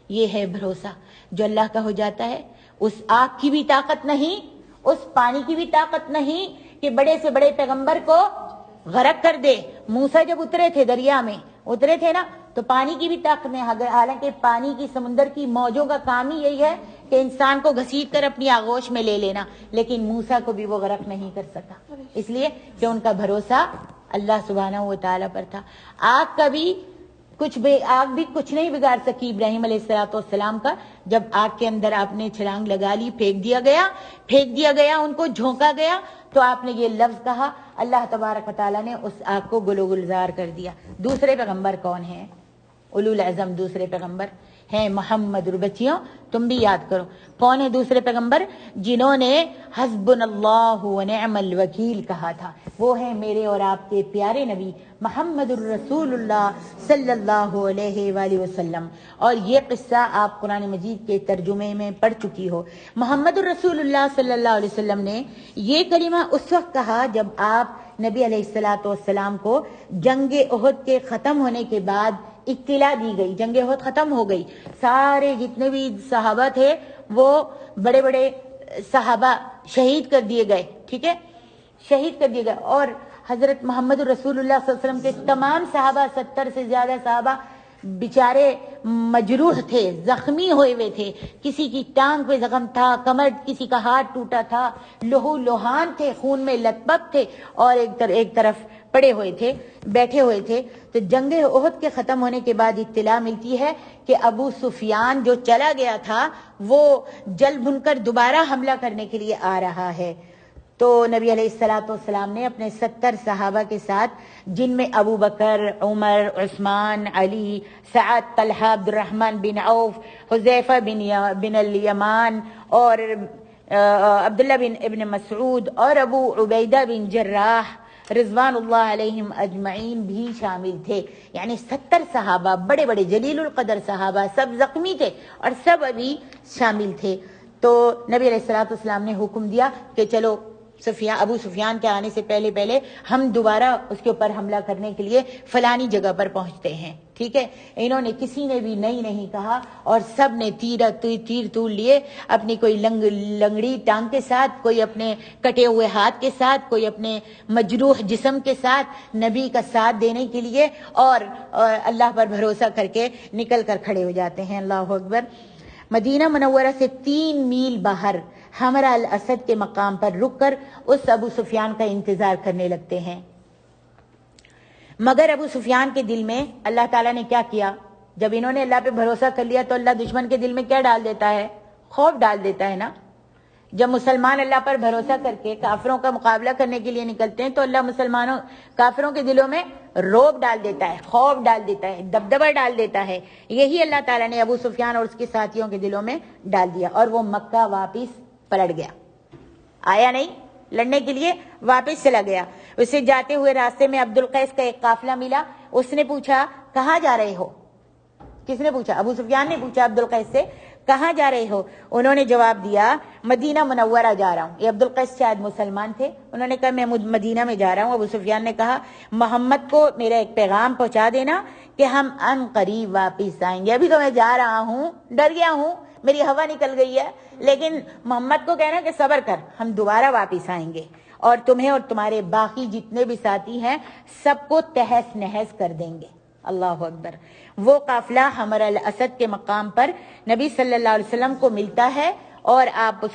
یہ ہے بھروسہ جو اللہ کا ہو جاتا ہے۔ اس آگ کی بھی طاقت نہیں، اس پانی کی بھی طاقت نہیں کہ بڑے سے بڑے پیغمبر کو غرق کر دے۔ موسیٰ جب اترے تھے دریا میں، اترے تھے نا، تو پانی کی بھی طاقت نہیں، حالانکہ پانی کی سمندر کی موجوں کا کام ہی یہی ہے کہ انسان کو گھسیٹ کر اپنی آغوش میں لے لینا، لیکن موسیٰ کو بھی وہ غرق نہیں کر سکا، اس لیے کہ ان کا بھروسہ اللہ سبحانہ و تعالیٰ پر تھا۔ آگ کا بھی آگ بھی کچھ نہیں بگاڑ سکی ابراہیم علیہ السلام کا۔ جب آگ کے اندر آپ نے چھلانگ لگا لی، پھینک دیا گیا، ان کو جھونکا گیا تو آپ نے یہ لفظ کہا، اللہ تبارک و تعالیٰ نے اس آگ کو گل و گلزار کر دیا۔ دوسرے پیغمبر کون ہیں؟ اولو العزم دوسرے پیغمبر ہیں محمد۔ بچیوں تم بھی یاد کرو کون ہے دوسرے پیغمبر جنہوں نے حسبنا اللہ و نعم الوکیل کہا تھا؟ وہ ہیں میرے اور آپ کے پیارے نبی محمد الرسول اللہ صلی اللہ علیہ وآلہ وسلم۔ اور یہ قصہ آپ قرآن مجید کے ترجمے میں پڑھ چکی ہو۔ محمد الرسول اللہ صلی اللہ علیہ وسلم نے یہ کلمہ اس وقت کہا جب آپ نبی علیہ السلام کو جنگ احد کے ختم ہونے کے بعد اطلاع دی گئی، جنگ احد ختم ہو گئی، سارے جتنے بھی صحابہ تھے وہ بڑے بڑے صحابہ شہید کر دیے گئے، ٹھیک ہے، شہید کر دیے گئے، اور حضرت محمد رسول اللہ صلی اللہ علیہ وسلم کے تمام صحابہ، 70 سے زیادہ صحابہ بیچارے مجروح تھے، زخمی ہوئے ہوئے تھے، کسی کی ٹانگ پہ زخم تھا، کمر کسی کا ہاتھ ٹوٹا تھا، لہو لوہان تھے، خون میں لت پت تھے، اور ایک طرف پڑے ہوئے تھے، بیٹھے ہوئے تھے۔ تو جنگ احد کے ختم ہونے کے بعد اطلاع ملتی ہے کہ ابو سفیان جو چلا گیا تھا وہ جل بھن کر دوبارہ حملہ کرنے کے لیے آ رہا ہے۔ تو نبی علیہ السلام نے اپنے 70 صحابہ کے ساتھ، جن میں ابو بکر، عمر، عثمان، علی، سعد، طلحہ، عبد الرحمن بن عوف، حذیفہ بن الیمان، اور عبداللہ بن ابن مسعود، اور ابو عبیدہ بن جراح رضوان اللہ علیہم اجمعین بھی شامل تھے۔ یعنی 70 صحابہ، بڑے بڑے جلیل القدر صحابہ، سب زخمی تھے اور سب ابھی شامل تھے۔ تو نبی علیہ السلام نے حکم دیا کہ چلو ابو سفیان کے آنے سے پہلے ہم دوبارہ اس کے اوپر حملہ کرنے کے لیے فلانی جگہ پر پہنچتے ہیں، ٹھیک ہے۔ انہوں نے کسی نے بھی نہیں کہا، اور سب نے تیر تول لیے، اپنی کوئی لنگڑی ٹانگ کے ساتھ، کوئی اپنے کٹے ہوئے ہاتھ کے ساتھ، کوئی اپنے مجروح جسم کے ساتھ، نبی کا ساتھ دینے کے لیے، اور اللہ پر بھروسہ کر کے نکل کر کھڑے ہو جاتے ہیں۔ اللہ اکبر۔ مدینہ منورہ سے 3 میل باہر حمرہ الاسد کے مقام پر رک کر اس ابو سفیان کا انتظار کرنے لگتے ہیں۔ مگر ابو سفیان کے دل میں اللہ تعالیٰ نے کیا کیا؟ جب انہوں نے اللہ پہ بھروسہ کر لیا تو اللہ دشمن کے دل میں کیا ڈال دیتا ہے؟ خوف ڈال دیتا ہے نا۔ جب مسلمان اللہ پر بھروسہ کر کے کافروں کا مقابلہ کرنے کے لیے نکلتے ہیں تو اللہ مسلمانوں کافروں کے دلوں میں روب ڈال دیتا ہے، خوف ڈال دیتا ہے، دبدبہ ڈال دیتا ہے. یہی اللہ تعالیٰ نے ابو سفیان اور اس کے ساتھیوں کے دلوں میں ڈال دیا اور وہ مکہ واپس پلٹ گیا، آیا نہیں لڑنے کے لیے، واپس چلا گیا. اسے جاتے ہوئے راستے میں عبد القیس کا ایک قافلہ ملا. اس نے پوچھا کہاں جا رہے ہو؟ کس نے پوچھا؟ ابو سفیان نے پوچھا عبد القیس سے کہاں جا رہے ہو؟ انہوں نے جواب دیا مدینہ منورہ جا رہا ہوں. یہ عبد القیس شاید مسلمان تھے. انہوں نے کہا میں مدینہ میں جا رہا ہوں. ابو سفیان نے کہا محمد کو میرا ایک پیغام پہنچا دینا کہ ہم ان قریب واپس آئیں گے. ابھی تو میں جا رہا ہوں، ڈر گیا ہوں، میری ہوا نکل گئی ہے، لیکن محمد کو کہنا کہ صبر کر، ہم دوبارہ واپس آئیں گے اور تمہیں اور تمہارے باقی جتنے بھی ساتھی ہیں سب کو تہس نہس کر دیں گے. اللہ اکبر. وہ قافلہ حمر الاسد کے مقام پر نبی صلی اللہ علیہ وسلم کو ملتا ہے اور آپ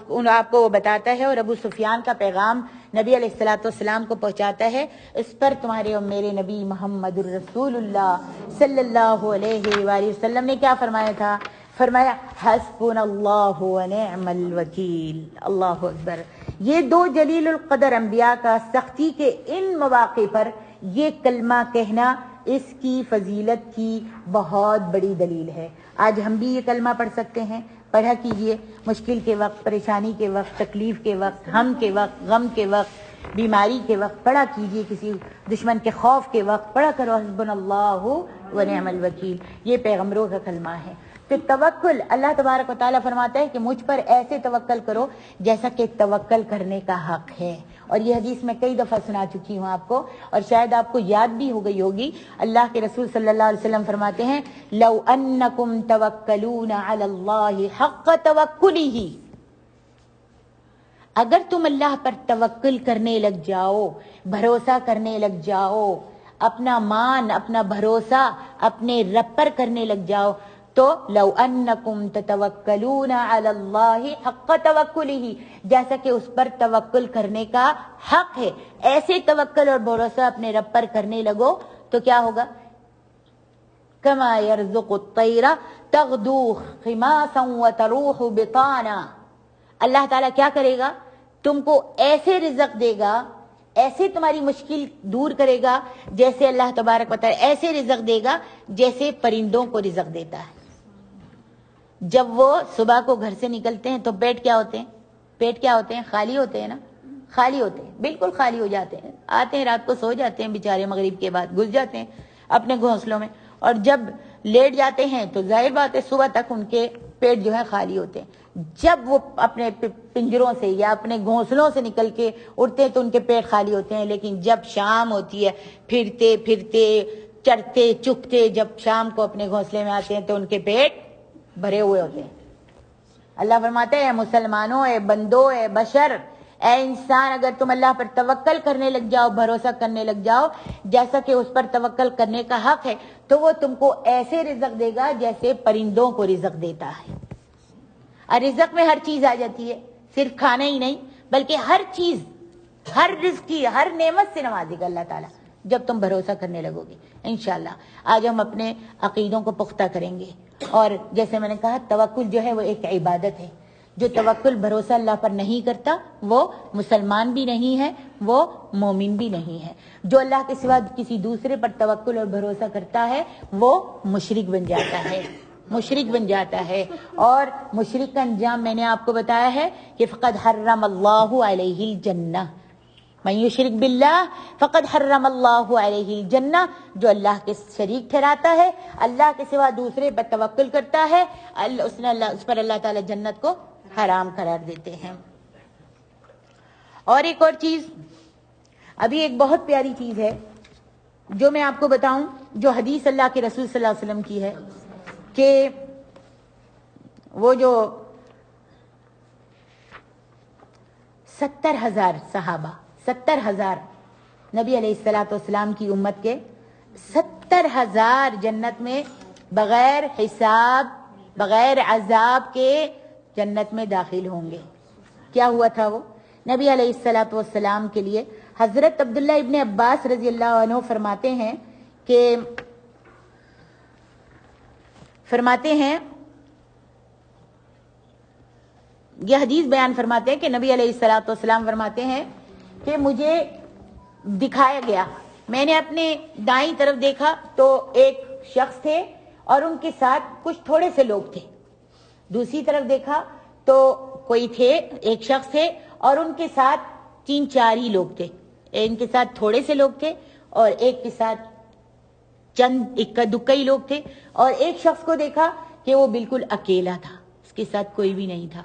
کو وہ بتاتا ہے اور ابو سفیان کا پیغام نبی علیہ الصلوۃ والسلام کو پہنچاتا ہے. اس پر تمہارے اور میرے نبی محمد الرسول اللہ صلی اللہ علیہ وآلہ وسلم نے کیا فرمایا تھا؟ فرمایا حسبنا اللہ ونعم الوکیل. اللہ اکبر. یہ دو جلیل القدر انبیاء کا سختی کے ان مواقع پر یہ کلمہ کہنا اس کی فضیلت کی بہت بڑی دلیل ہے. آج ہم بھی یہ کلمہ پڑھ سکتے ہیں. پڑھا کیجئے مشکل کے وقت، پریشانی کے وقت، تکلیف کے وقت، ہم کے وقت، غم کے وقت، بیماری کے وقت پڑھا کیجئے، کسی دشمن کے خوف کے وقت پڑھا کرو حسبنا اللہ ونعم الوکیل. یہ پیغمبروں کا کلمہ ہے. تو توکل، اللہ تبارک و تعالیٰ فرماتا ہے کہ مجھ پر ایسے توکل کرو جیسا کہ توکل کرنے کا حق ہے. اور یہ حدیث میں کئی دفعہ سنا چکی ہوں آپ کو اور شاید آپ کو یاد بھی ہو گئی ہوگی. اللہ کے رسول صلی اللہ علیہ وسلم فرماتے ہیں لو انکم توکلون علی اللہ حق توکلہ، اگر تم اللہ پر توکل کرنے لگ جاؤ، بھروسہ کرنے لگ جاؤ، اپنا مان، اپنا بھروسہ اپنے رب پر کرنے لگ جاؤ، تو لو انکم تتوکلون علی اللہ حق توکلہ، جیسا کہ اس پر توکل کرنے کا حق ہے، ایسے توکل اور بھروسہ اپنے رب پر کرنے لگو تو کیا ہوگا؟ کما یرزق الطیر تغدو خماسا وتروح بطانا. اللہ تعالیٰ کیا کرے گا؟ تم کو ایسے رزق دے گا، ایسے تمہاری مشکل دور کرے گا، جیسے اللہ تبارک و تعالیٰ ایسے رزق دے گا جیسے پرندوں کو رزق دیتا ہے. جب وہ صبح کو گھر سے نکلتے ہیں تو پیٹ کیا ہوتے ہیں؟ خالی ہوتے ہیں نا، خالی ہوتے ہیں، بالکل خالی ہو جاتے ہیں. آتے ہیں رات کو سو جاتے ہیں بیچارے، مغرب کے بعد گھس جاتے ہیں اپنے گھونسلوں میں، اور جب لیٹ جاتے ہیں تو ظاہر بات ہے صبح تک ان کے پیٹ جو ہے خالی ہوتے ہیں. جب وہ اپنے پنجروں سے یا اپنے گھونسلوں سے نکل کے اڑتے ہیں تو ان کے پیٹ خالی ہوتے ہیں. لیکن جب شام ہوتی ہے، پھرتے پھرتے چڑھتے چکتے جب شام کو اپنے گھونسلے میں آتے ہیں تو ان کے پیٹ بھرے ہوئے ہوتے ہیں. اللہ فرماتے ہیں اے مسلمانوں، اے بندو، اے بشر، اے انسان، اگر تم اللہ پر توکل کرنے لگ جاؤ، بھروسہ کرنے لگ جاؤ جیسا کہ اس پر توکل کرنے کا حق ہے، تو وہ تم کو ایسے رزق دے گا جیسے پرندوں کو رزق دیتا ہے. اور رزق میں ہر چیز آ جاتی ہے، صرف کھانا ہی نہیں بلکہ ہر چیز، ہر رزق کی ہر نعمت سے نوازے گا اللہ تعالیٰ جب تم بھروسہ کرنے لگو گے انشاءاللہ. آج ہم اپنے عقیدوں کو پختہ کریں گے، اور جیسے میں نے کہا توکل جو ہے وہ ایک عبادت ہے. جو توکل بھروسہ اللہ پر نہیں کرتا وہ مسلمان بھی نہیں ہے، وہ مومن بھی نہیں ہے. جو اللہ کے سوا کسی دوسرے پر توکل اور بھروسہ کرتا ہے وہ مشرک بن جاتا ہے، مشرک بن جاتا ہے. اور مشرک کا انجام میں نے آپ کو بتایا ہے کہ فقد حرم اللہ علیہ الجنہ، من یشرک باللہ فقد حرم اللہ علیہ الجنہ. جو اللہ کے شریک ٹھہراتا ہے، اللہ کے سوا دوسرے پر توکل کرتا ہے، اس پر اللہ تعالی جنت کو حرام قرار دیتے ہیں. اور ایک اور چیز، ابھی ایک بہت پیاری چیز ہے جو میں آپ کو بتاؤں، جو حدیث اللہ کے رسول صلی اللہ علیہ وسلم کی ہے کہ وہ جو 70,000 صحابہ، 70,000 نبی علیہ الصلوۃ والسلام کی امت کے 70,000 جنت میں بغیر حساب بغیر عذاب کے جنت میں داخل ہوں گے. کیا ہوا تھا وہ؟ نبی علیہ الصلوۃ والسلام کے لیے حضرت عبداللہ ابن عباس رضی اللہ عنہ فرماتے ہیں یہ حدیث بیان فرماتے ہیں کہ نبی علیہ الصلوۃ والسلام فرماتے ہیں کہ مجھے دکھایا گیا، میں نے اپنے دائیں طرف دیکھا تو ایک شخص تھے اور ان کے ساتھ کچھ تھوڑے سے لوگ تھے، دوسری طرف دیکھا تو کوئی تھے، ایک شخص تھے اور ان کے ساتھ 3-4 ہی لوگ تھے، ان کے ساتھ تھوڑے سے لوگ تھے اور ایک کے ساتھ چند اکا دکا ہی لوگ تھے، اور ایک شخص کو دیکھا کہ وہ بالکل اکیلا تھا، اس کے ساتھ کوئی بھی نہیں تھا۔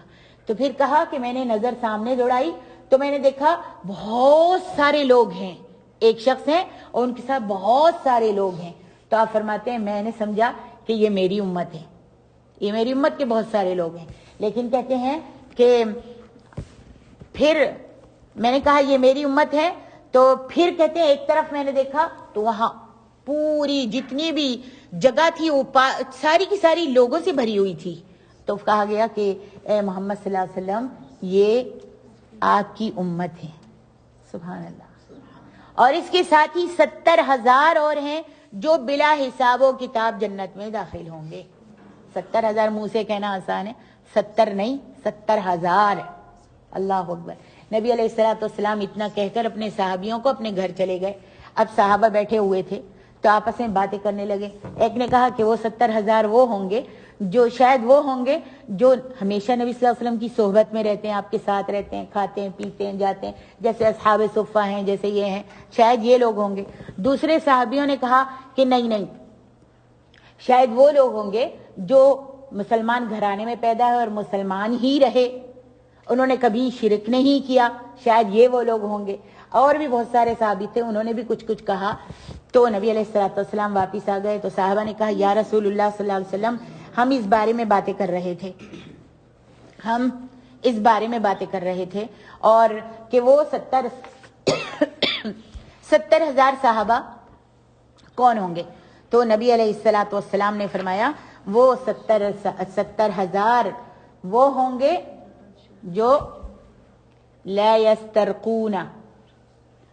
تو پھر کہا کہ میں نے نظر سامنے دوڑائی تو میں نے دیکھا بہت سارے لوگ ہیں، ایک شخص ہے اور ان کے ساتھ بہت سارے لوگ ہیں۔ تو آپ فرماتے ہیں میں نے سمجھا کہ یہ میری امت ہے، یہ میری امت کے بہت سارے لوگ ہیں، لیکن کہتے ہیں کہ پھر میں نے کہا یہ میری امت ہے، تو پھر کہتے ہیں ایک طرف میں نے دیکھا تو وہاں پوری جتنی بھی جگہ تھی وہ ساری کی ساری لوگوں سے بھری ہوئی تھی۔ تو کہا گیا کہ اے محمد صلی اللہ علیہ وسلم یہ آپ کی امت ہے، سبحان اللہ، اور اس کے ساتھ ہی 70,000 اور ہیں جو بلا حساب و کتاب جنت میں داخل ہوں گے۔ 70,000 منہ سے کہنا آسان ہے، 70 نہیں 70,000، اللہ اکبر۔ نبی علیہ الصلوۃ والسلام اتنا کہہ کر اپنے صحابیوں کو اپنے گھر چلے گئے۔ اب صحابہ بیٹھے ہوئے تھے تو آپس میں باتیں کرنے لگے، ایک نے کہا کہ وہ 70,000 وہ ہوں گے جو شاید وہ ہوں گے جو ہمیشہ نبی صلی اللہ علیہ وسلم کی صحبت میں رہتے ہیں، آپ کے ساتھ رہتے ہیں، کھاتے ہیں پیتے ہیں جاتے ہیں، جیسے اصحاب صفہ ہیں، جیسے یہ ہیں، شاید یہ لوگ ہوں گے۔ دوسرے صحابیوں نے کہا کہ نہیں نہیں، شاید وہ لوگ ہوں گے جو مسلمان گھرانے میں پیدا ہے اور مسلمان ہی رہے، انہوں نے کبھی شرک نہیں کیا، شاید یہ وہ لوگ ہوں گے۔ اور بھی بہت سارے صحابی تھے، انہوں نے بھی کچھ کچھ کہا۔ تو نبی علیہ الصلوۃ والسلام واپس آ گئے تو صحابہ نے کہا یا رسول اللہ صلی اللہ علیہ وسلم ہم اس بارے میں باتیں کر رہے تھے، ہم اس بارے میں باتیں کر رہے تھے، اور کہ وہ 70,000 صحابہ کون ہوں گے؟ تو نبی علیہ الصلوۃ والسلام نے فرمایا وہ 70,000 وہ ہوں گے جو لا یسترقون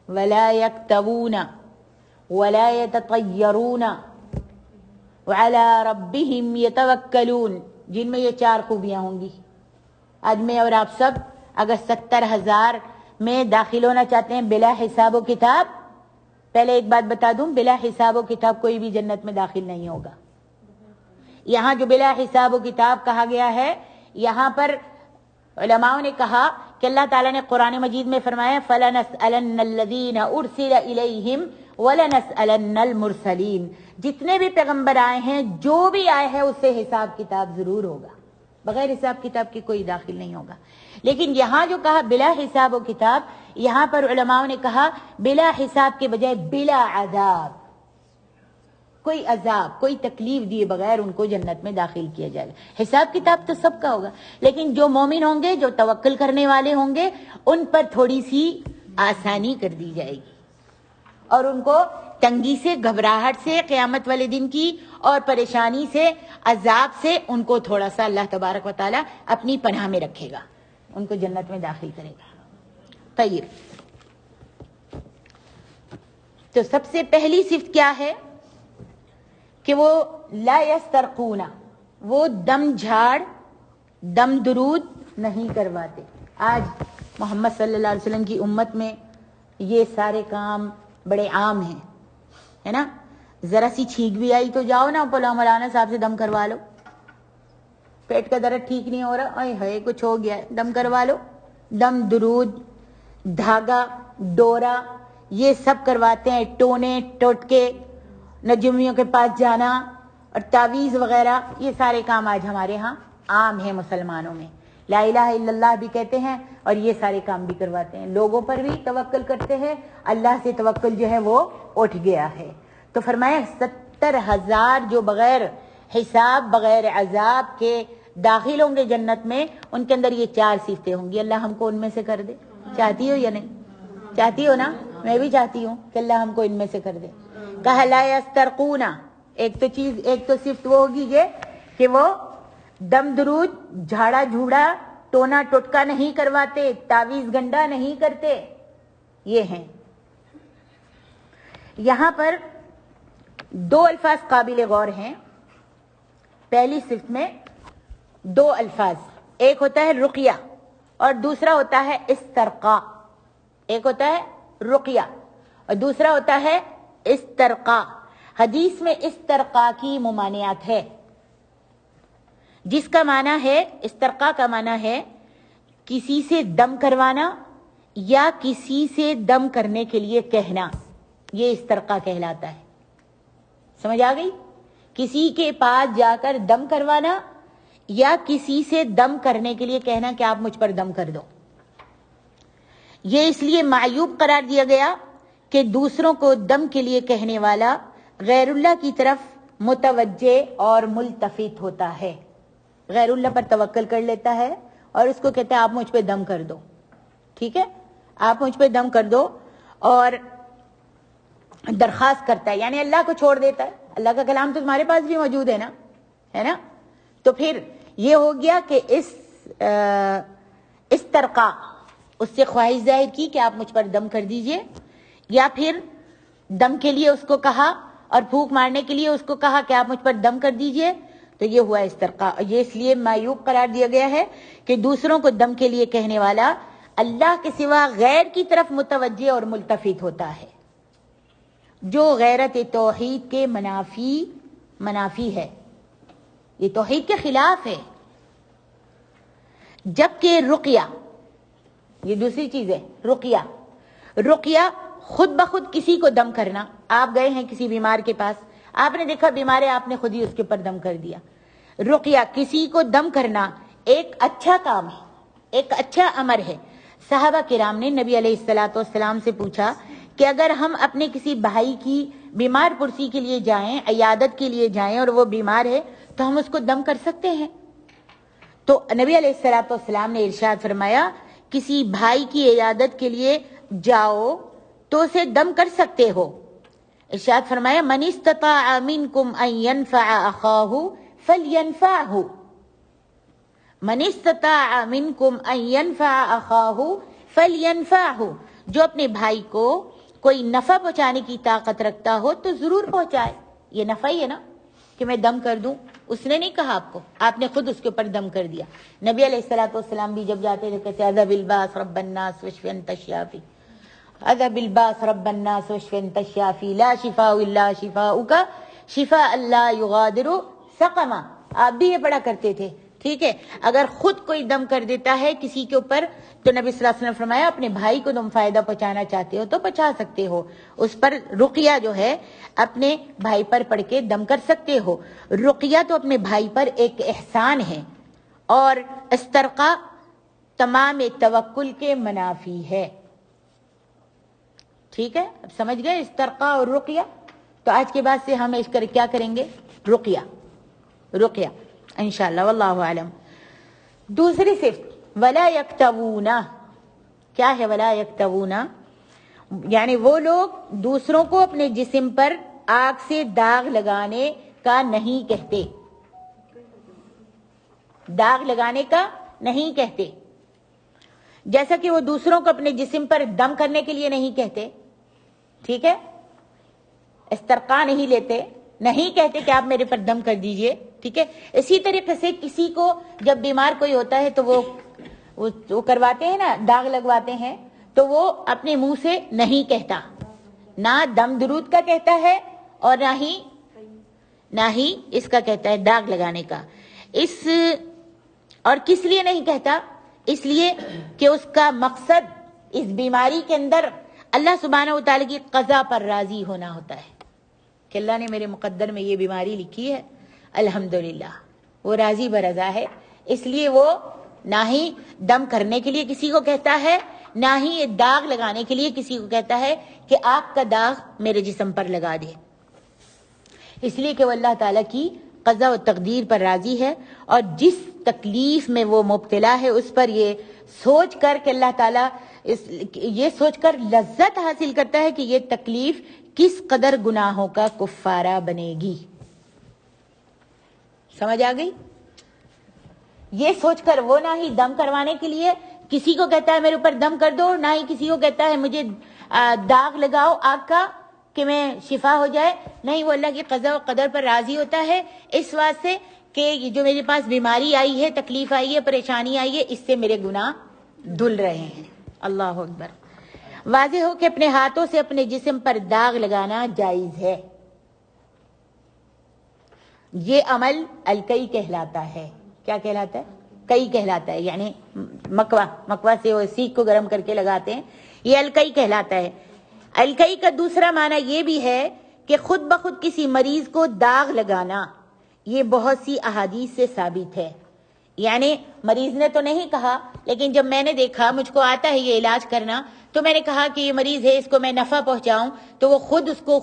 ولا یکتوون ولا یتطیرون وعلی ربہم یتوکلون، جن میں یہ 4 خوبیاں ہوں گی۔ آج میں اور آپ سب اگر 70,000 میں داخل ہونا چاہتے ہیں بلا حساب و کتاب، پہلے ایک بات بتا دوں، بلا حساب و کتاب کوئی بھی جنت میں داخل نہیں ہوگا۔ یہاں جو بلا حساب و کتاب کہا گیا ہے، یہاں پر علماء نے کہا کہ اللہ تعالیٰ نے قرآن مجید میں فرمایا فَلَنَسْأَلَنَّ الَّذِينَ أُرْسِلَ إِلَيْهِمْ وَلَنَسْأَلَنَّ الْمُرْسَلِينَ، جتنے بھی پیغمبر آئے ہیں، جو بھی آئے ہیں اس سے حساب کتاب ضرور ہوگا، بغیر حساب کتاب کے کوئی داخل نہیں ہوگا۔ لیکن یہاں جو کہا بلا حساب و کتاب، یہاں پر علماء نے کہا بلا حساب کے بجائے بلا عذاب، کوئی عذاب کوئی تکلیف دیے بغیر ان کو جنت میں داخل کیا جائے گا۔ حساب کتاب تو سب کا ہوگا، لیکن جو مومن ہوں گے، جو توکل کرنے والے ہوں گے، ان پر تھوڑی سی آسانی کر دی جائے گی، اور ان کو تنگی سے، گھبراہٹ سے، قیامت والے دن کی اور پریشانی سے، عذاب سے ان کو تھوڑا سا اللہ تبارک و تعالی اپنی پناہ میں رکھے گا، ان کو جنت میں داخل کرے گا۔ طیب، تو سب سے پہلی صفت کیا ہے کہ وہ لا یسترقون، وہ دم جھاڑ دم درود نہیں کرواتے۔ آج محمد صلی اللہ علیہ وسلم کی امت میں یہ سارے کام بڑے عام ہیں، ہے نا؟ ذرا سی چھینک بھی آئی تو جاؤ نا مولانا صاحب سے دم کروا لو، پیٹ کا درد ٹھیک نہیں ہو رہا، اے ہے کچھ ہو گیا ہے، دم کروا لو۔ دم درود، دھاگا، ڈورا، یہ سب کرواتے ہیں، ٹونے ٹوٹکے، نجومیوں کے پاس جانا اور تعویذ وغیرہ، یہ سارے کام آج ہمارے ہاں عام ہیں مسلمانوں میں۔ لا الہ الا اللہ بھی کہتے ہیں اور یہ سارے کام بھی کرواتے ہیں، لوگوں پر بھی توکل کرتے ہیں، اللہ سے توکل جو ہے وہ اٹھ گیا ہے۔ تو فرمایا 70,000 جو بغیر حساب بغیر عذاب کے داخل ہوں گے جنت میں، ان کے اندر یہ 4 صفتیں ہوں گی۔ اللہ ہم کو ان میں سے کر دے۔ چاہتی ہو یا نہیں؟ چاہتی ہو نا؟ میں بھی چاہتی ہوں کہ اللہ ہم کو ان میں سے کر دے۔ کہا لا یسترقون، ایک تو صفت وہ ہوگی یہ کہ وہ دم درود، جھاڑا جھوڑا، ٹونا ٹوٹکا نہیں کرواتے، تعویذ گنڈا نہیں کرتے، یہ ہیں۔ یہاں پر 2 الفاظ قابل غور ہیں۔ پہلی صفت میں 2 الفاظ، ایک ہوتا ہے رقیہ، اور دوسرا ہوتا ہے استرقا. ایک ہوتا ہے رقیہ اور دوسرا ہوتا ہے استرقا. حدیث میں استرقا کی ممانعت ہے جس کا معنی ہے، استرقا کا معنی ہے کسی سے دم کروانا یا کسی سے دم کرنے کے لیے کہنا. یہ استرقا کہلاتا ہے. سمجھ آ گئی؟ کسی کے پاس جا کر دم کروانا یا کسی سے دم کرنے کے لیے کہنا کہ آپ مجھ پر دم کر دو. یہ اس لیے معیوب قرار دیا گیا کہ دوسروں کو دم کے لیے کہنے والا غیر اللہ کی طرف متوجہ اور ملتفت ہوتا ہے. غیر اللہ پر توکل کر لیتا ہے اور اس کو کہتا ہے آپ مجھ پہ دم کر دو. ٹھیک ہے، آپ مجھ پہ دم کر دو، اور درخواست کرتا ہے، یعنی اللہ کو چھوڑ دیتا ہے. اللہ کا کلام تو تمہارے پاس بھی موجود ہے نا، ہے نا. تو پھر یہ ہو گیا کہ اس ترقا اس سے خواہش ظاہر کی کہ آپ مجھ پر دم کر دیجئے، یا پھر دم کے لیے اس کو کہا اور پھونک مارنے کے لیے اس کو کہا کہ آپ مجھ پر دم کر دیجئے. تو یہ ہوا استرقا. یہ اس لیے معیوب قرار دیا گیا ہے کہ دوسروں کو دم کے لیے کہنے والا اللہ کے سوا غیر کی طرف متوجہ اور ملتفت ہوتا ہے، جو غیرت توحید کے منافی ہے. یہ توحید کے خلاف ہے. جبکہ رقیہ، یہ دوسری چیز ہے. رقیہ خود بخود کسی کو دم کرنا. آپ گئے ہیں کسی بیمار کے پاس، آپ نے دیکھا بیمار ہے، آپ نے خود ہی اس کے پر دم کر دیا. رقیہ کسی کو دم کرنا ایک اچھا کام ہے، ایک اچھا امر ہے. صحابہ کرام نے نبی علیہ الصلوۃ والسلام سے پوچھا کہ اگر ہم اپنے کسی بھائی کی بیمار پرسی کے لیے جائیں، عیادت کے لیے جائیں، اور وہ بیمار ہے تو ہم اس کو دم کر سکتے ہیں؟ تو نبی علیہ الصلوۃ والسلام نے ارشاد فرمایا کسی بھائی کی عیادت کے لیے جاؤ تو اسے دم کر سکتے ہو. ارشاد فرمایا من استطاع منکم ان ينفع اخاہ فلینفعہ. من استطاع منکم ان ينفع اخاہ فلینفعہ. جو اپنے بھائی کو کوئی نفع پہنچانے کی طاقت رکھتا ہو تو ضرور پہنچائے. یہ نفع ہی ہے نا کہ میں دم کر دوں. اس نے نہیں کہا آپ کو، آپ نے خود اس کے اوپر دم کر دیا. نبی علیہ الصلوۃ والسلام بھی جب جاتے تھے کہتے اذهب الباس رب الناس واشف انت الشافی، اذهب الباس رب الناس واشف انت الشافی لا شفاء الا شفاؤک شفاء لا یغادر سقما. آپ بھی یہ پڑھا کرتے تھے. ٹھیک ہے، اگر خود کوئی دم کر دیتا ہے کسی کے اوپر تو نبی صلی اللہ علیہ وسلم نے فرمایا اپنے بھائی کو تم فائدہ پہنچانا چاہتے ہو تو پہنچا سکتے ہو. اس پر رقیہ جو ہے اپنے بھائی پر پڑھ کے دم کر سکتے ہو. رقیہ تو اپنے بھائی پر ایک احسان ہے، اور استرقا تمام توکل کے منافی ہے. ٹھیک ہے، اب سمجھ گئے استرقا اور رقیہ. تو آج کے بعد سے ہم اس کر کیا کریں گے؟ رقیہ انشاءاللہ. واللہ اعلم. دوسری صفت ولا یکتوون. کیا ہے ولا یکتوون؟ یعنی وہ لوگ دوسروں کو اپنے جسم پر آگ سے داغ لگانے کا نہیں کہتے. داغ لگانے کا نہیں کہتے، جیسا کہ وہ دوسروں کو اپنے جسم پر دم کرنے کے لیے نہیں کہتے. ٹھیک ہے، استرقا نہیں لیتے، نہیں کہتے کہ آپ میرے پر دم کر دیجئے. ٹھیک ہے، اسی طریقے سے کسی کو جب بیمار کوئی ہوتا ہے تو وہ کرواتے ہیں نا، داغ لگواتے ہیں، تو وہ اپنے منہ سے نہیں کہتا. نہ دم درود کا کہتا ہے اور نہ ہی اس کا کہتا ہے داغ لگانے کا. اور کس لیے نہیں کہتا؟ اس لیے کہ اس کا مقصد اس بیماری کے اندر اللہ سبحانہ و تعالی کی قضا پر راضی ہونا ہوتا ہے کہ اللہ نے میرے مقدر میں یہ بیماری لکھی ہے، الحمدللہ وہ راضی برضا ہے. اس لیے وہ نہ ہی دم کرنے کے لیے کسی کو کہتا ہے، نہ ہی یہ داغ لگانے کے لیے کسی کو کہتا ہے کہ آگ کا داغ میرے جسم پر لگا دے. اس لیے کہ وہ اللہ تعالیٰ کی قضا و تقدیر پر راضی ہے، اور جس تکلیف میں وہ مبتلا ہے اس پر یہ سوچ کر کہ اللہ تعالیٰ یہ سوچ کر لذت حاصل کرتا ہے کہ یہ تکلیف کس قدر گناہوں کا کفارہ بنے گی. سمجھ آ گئی؟ یہ سوچ کر وہ نہ ہی دم کروانے کے لیے کسی کو کہتا ہے میرے اوپر دم کر دو، نہ ہی کسی کو کہتا ہے مجھے داغ لگاؤ آگ کا کہ میں شفا ہو جائے. نہیں، وہ اللہ کی قضا و قدر پر راضی ہوتا ہے اس واسطے کہ یہ جو میرے پاس بیماری آئی ہے، تکلیف آئی ہے، پریشانی آئی ہے، اس سے میرے گناہ دھل رہے ہیں. اللہ اکبر. واضح ہو کہ اپنے ہاتھوں سے اپنے جسم پر داغ لگانا جائز ہے. یہ عمل الکئی کہلاتا ہے. کیا کہلاتا ہے؟ کئی کہلاتا ہے. یعنی مکوا سے وہ سیخ کو گرم کر کے لگاتے ہیں, یہ الکئی کہلاتا ہے. الکئی کا دوسرا معنی یہ بھی ہے کہ خود بخود کسی مریض کو داغ لگانا. یہ بہت سی احادیث سے ثابت ہے. یعنی مریض نے تو نہیں کہا, لیکن جب میں نے دیکھا مجھ کو آتا ہے یہ علاج کرنا, تو میں نے کہا کہ یہ مریض ہے, اس کو میں نفع پہنچاؤں, تو وہ خود اس کو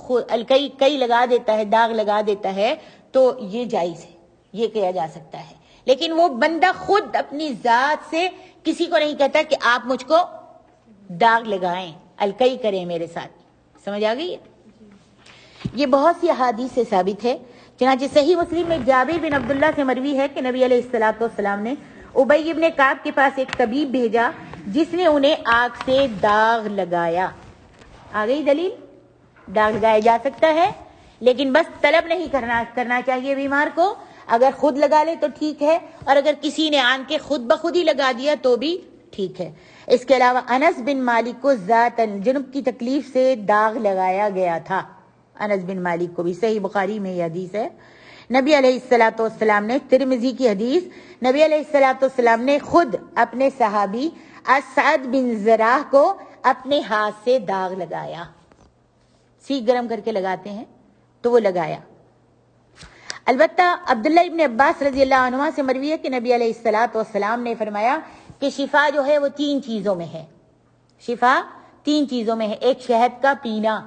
کئی لگا دیتا ہے, داغ لگا دیتا ہے. تو یہ جائز ہے, یہ کیا جا سکتا ہے. لیکن وہ بندہ خود اپنی ذات سے کسی کو نہیں کہتا کہ آپ مجھ کو داغ لگائیں, الکئی کریں میرے ساتھ. سمجھ آ گئی ہے؟ یہ بہت سی احادیث سے ثابت ہے. چنانچہ صحیح مسلم میں جابر بن عبداللہ سے مروی ہے کہ نبی علیہ السلام نے ابی ابن کعب کے پاس ایک طبیب بھیجا جس نے انہیں آگ سے داغ لگایا. آ گئی دلیل؟ داغ لگایا جا سکتا ہے, لیکن بس طلب نہیں کرنا چاہیے بیمار کو. اگر خود لگا لے تو ٹھیک ہے, اور اگر کسی نے آن کے خود بخود ہی لگا دیا تو بھی ٹھیک ہے. اس کے علاوہ انس بن مالک کو ذاتاً جنب کی تکلیف سے داغ لگایا گیا تھا. انس بن مالک کو بھی صحیح بخاری میں یہ حدیث ہے. نبی علیہ السلام نے, ترمذی کی حدیث, نبی علیہ السلام نے خود اپنے صحابی اسعد بن زراح کو اپنے ہاتھ سے داغ لگایا. سیخ گرم کر کے لگاتے ہیں تو وہ لگایا. البتہ عبداللہ ابن عباس رضی اللہ عنہ سے مروی ہے کہ نبی علیہ السلام نے فرمایا کہ شفا جو ہے وہ 3 چیزوں میں ہے. شفا 3 چیزوں میں ہے. ایک شہد کا پینا,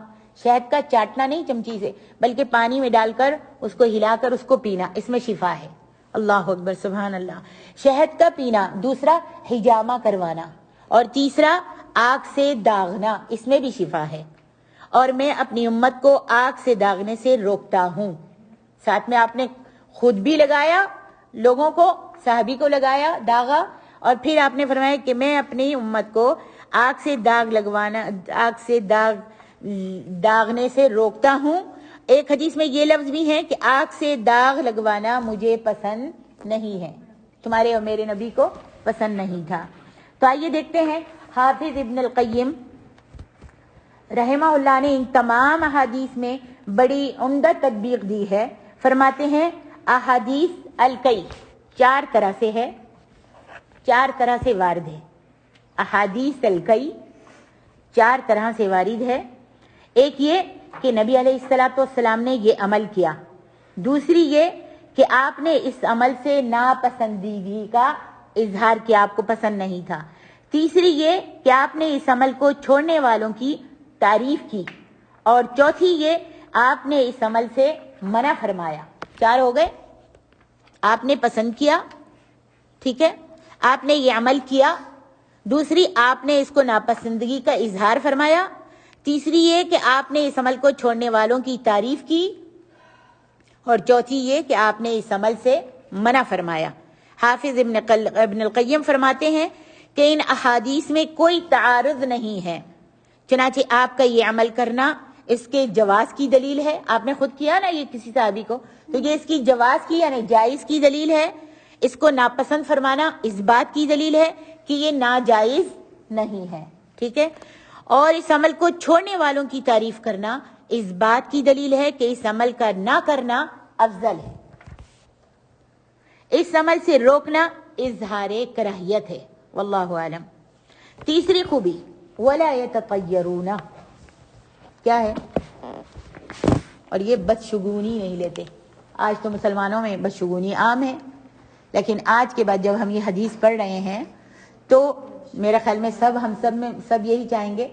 شہد کا چاٹنا نہیں چمچی سے, بلکہ پانی میں ڈال کر اس کو ہلا کر اس کو پینا, اس میں شفا ہے. اللہ اکبر, سبحان اللہ. شہد کا پینا. دوسرا حجامہ کروانا, اور تیسرا آگ سے داغنا, اس میں بھی شفا ہے. اور میں اپنی امت کو آگ سے داغنے سے روکتا ہوں. ساتھ میں آپ نے خود بھی لگایا, لوگوں کو, صحابی کو لگایا, داغا, اور پھر آپ نے فرمایا کہ میں اپنی امت کو آگ سے داغنے سے روکتا ہوں. ایک حدیث میں یہ لفظ بھی ہے کہ آگ سے داغ لگوانا مجھے پسند نہیں ہے, تمہارے اور میرے نبی کو پسند نہیں تھا. تو آئیے دیکھتے ہیں, حافظ ابن القیم رحمہ اللہ نے ان تمام احادیث میں بڑی عمدہ تطبیق دی ہے. فرماتے ہیں احادیث الکئی 4 طرح سے ہے, 4 طرح سے وارد ہے. احادیث الکئی 4 طرح سے وارد ہے. ایک یہ کہ نبی علیہ السلام نے یہ عمل کیا. دوسری یہ کہ آپ نے اس عمل سے ناپسندیدگی کا اظہار کیا, آپ کو پسند نہیں تھا. تیسری یہ کہ آپ نے اس عمل کو چھوڑنے والوں کی تعریف کی. اور چوتھی یہ آپ نے اس عمل سے منع فرمایا. 4 ہو گئے. آپ نے پسند کیا, ٹھیک ہے, آپ نے یہ عمل کیا. دوسری, آپ نے اس کو ناپسندگی کا اظہار فرمایا. تیسری یہ کہ آپ نے اس عمل کو چھوڑنے والوں کی تعریف کی. اور چوتھی یہ کہ آپ نے اس عمل سے منع فرمایا. حافظ ابن القیم فرماتے ہیں کہ ان احادیث میں کوئی تعارض نہیں ہے, چنانچہ آپ کا یہ عمل کرنا اس کے جواز کی دلیل ہے. آپ نے خود کیا نا یہ کسی صحابی کو, تو یہ اس کی جواز کی یعنی جائز کی دلیل ہے. اس کو ناپسند فرمانا اس بات کی دلیل ہے کہ یہ ناجائز نہیں ہے, ٹھیک ہے. اور اس عمل کو چھوڑنے والوں کی تعریف کرنا اس بات کی دلیل ہے کہ اس عمل کا نہ کرنا افضل ہے. اس عمل سے روکنا اظہار کراہیت ہے. واللہ اعلم. تیسری خوبی ولا يتطيرون, کیا ہے؟ اور یہ بدشگونی نہیں لیتے. آج تو مسلمانوں میں بدشگونی عام ہے, لیکن آج کے بعد جب ہم یہ حدیث پڑھ رہے ہیں تو میرا خیال میں ہم سب یہی چاہیں گے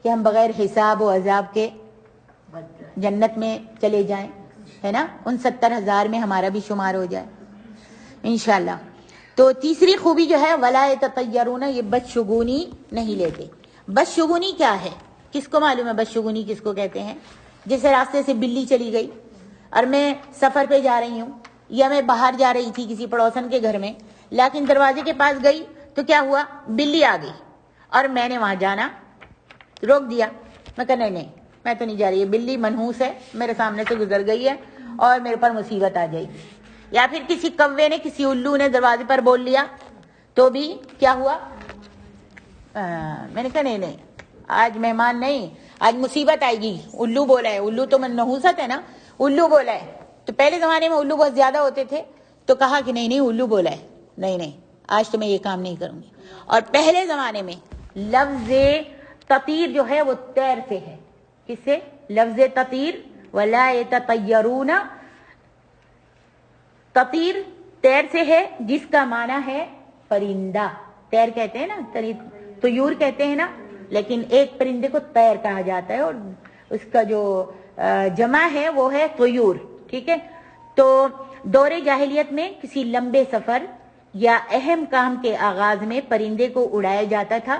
کہ ہم بغیر حساب و عذاب کے جنت میں چلے جائیں, ہے نا. ان 70,000 میں ہمارا بھی شمار ہو جائے انشاءاللہ. تو تیسری خوبی جو ہے ولا يتطيرون, یہ بدشگونی نہیں لیتے. بدشگونی کیا ہے؟ کس کو معلوم ہے بدشگونی کس کو کہتے ہیں؟ جیسے راستے سے بلی چلی گئی اور میں سفر پہ جا رہی ہوں, یا میں باہر جا رہی تھی کسی پڑوسن کے گھر میں, لیکن دروازے کے پاس گئی تو کیا ہوا, بلی آ گئی اور میں نے وہاں جانا روک دیا. میں کہا نہیں میں تو نہیں جا رہی, بلی منحوس ہے, میرے سامنے سے گزر گئی ہے اور میرے پر مصیبت آ جائے گی. یا پھر کسی کوے نے, کسی الو نے دروازے پر بول لیا تو بھی کیا ہوا, میں نے کہا نہیں آج مہمان نہیں, آج مصیبت آئے گی. الو بولا ہے, الو تو نحوست ہے نا, الو بولا ہے. تو پہلے زمانے میں الو بہت زیادہ ہوتے تھے, تو کہا کہ نہیں الو بولا ہے, نہیں آج تو میں یہ کام نہیں کروں گی. اور پہلے زمانے میں لفظ تطیر جو ہے وہ تیر سے ہے. کس سے؟ لفظ تطیر. ولا يتطيرون, تطیر تیر سے ہے جس کا معنی ہے پرندہ. تیر کہتے ہیں نا, طیور کہتے ہیں نا, لیکن ایک پرندے کو تیر کہا جاتا ہے اور اس کا جو جمع ہے وہ ہے طیور. ٹھیک ہے. تو دور جاہلیت میں کسی لمبے سفر یا اہم کام کے آغاز میں پرندے کو اڑایا جاتا تھا.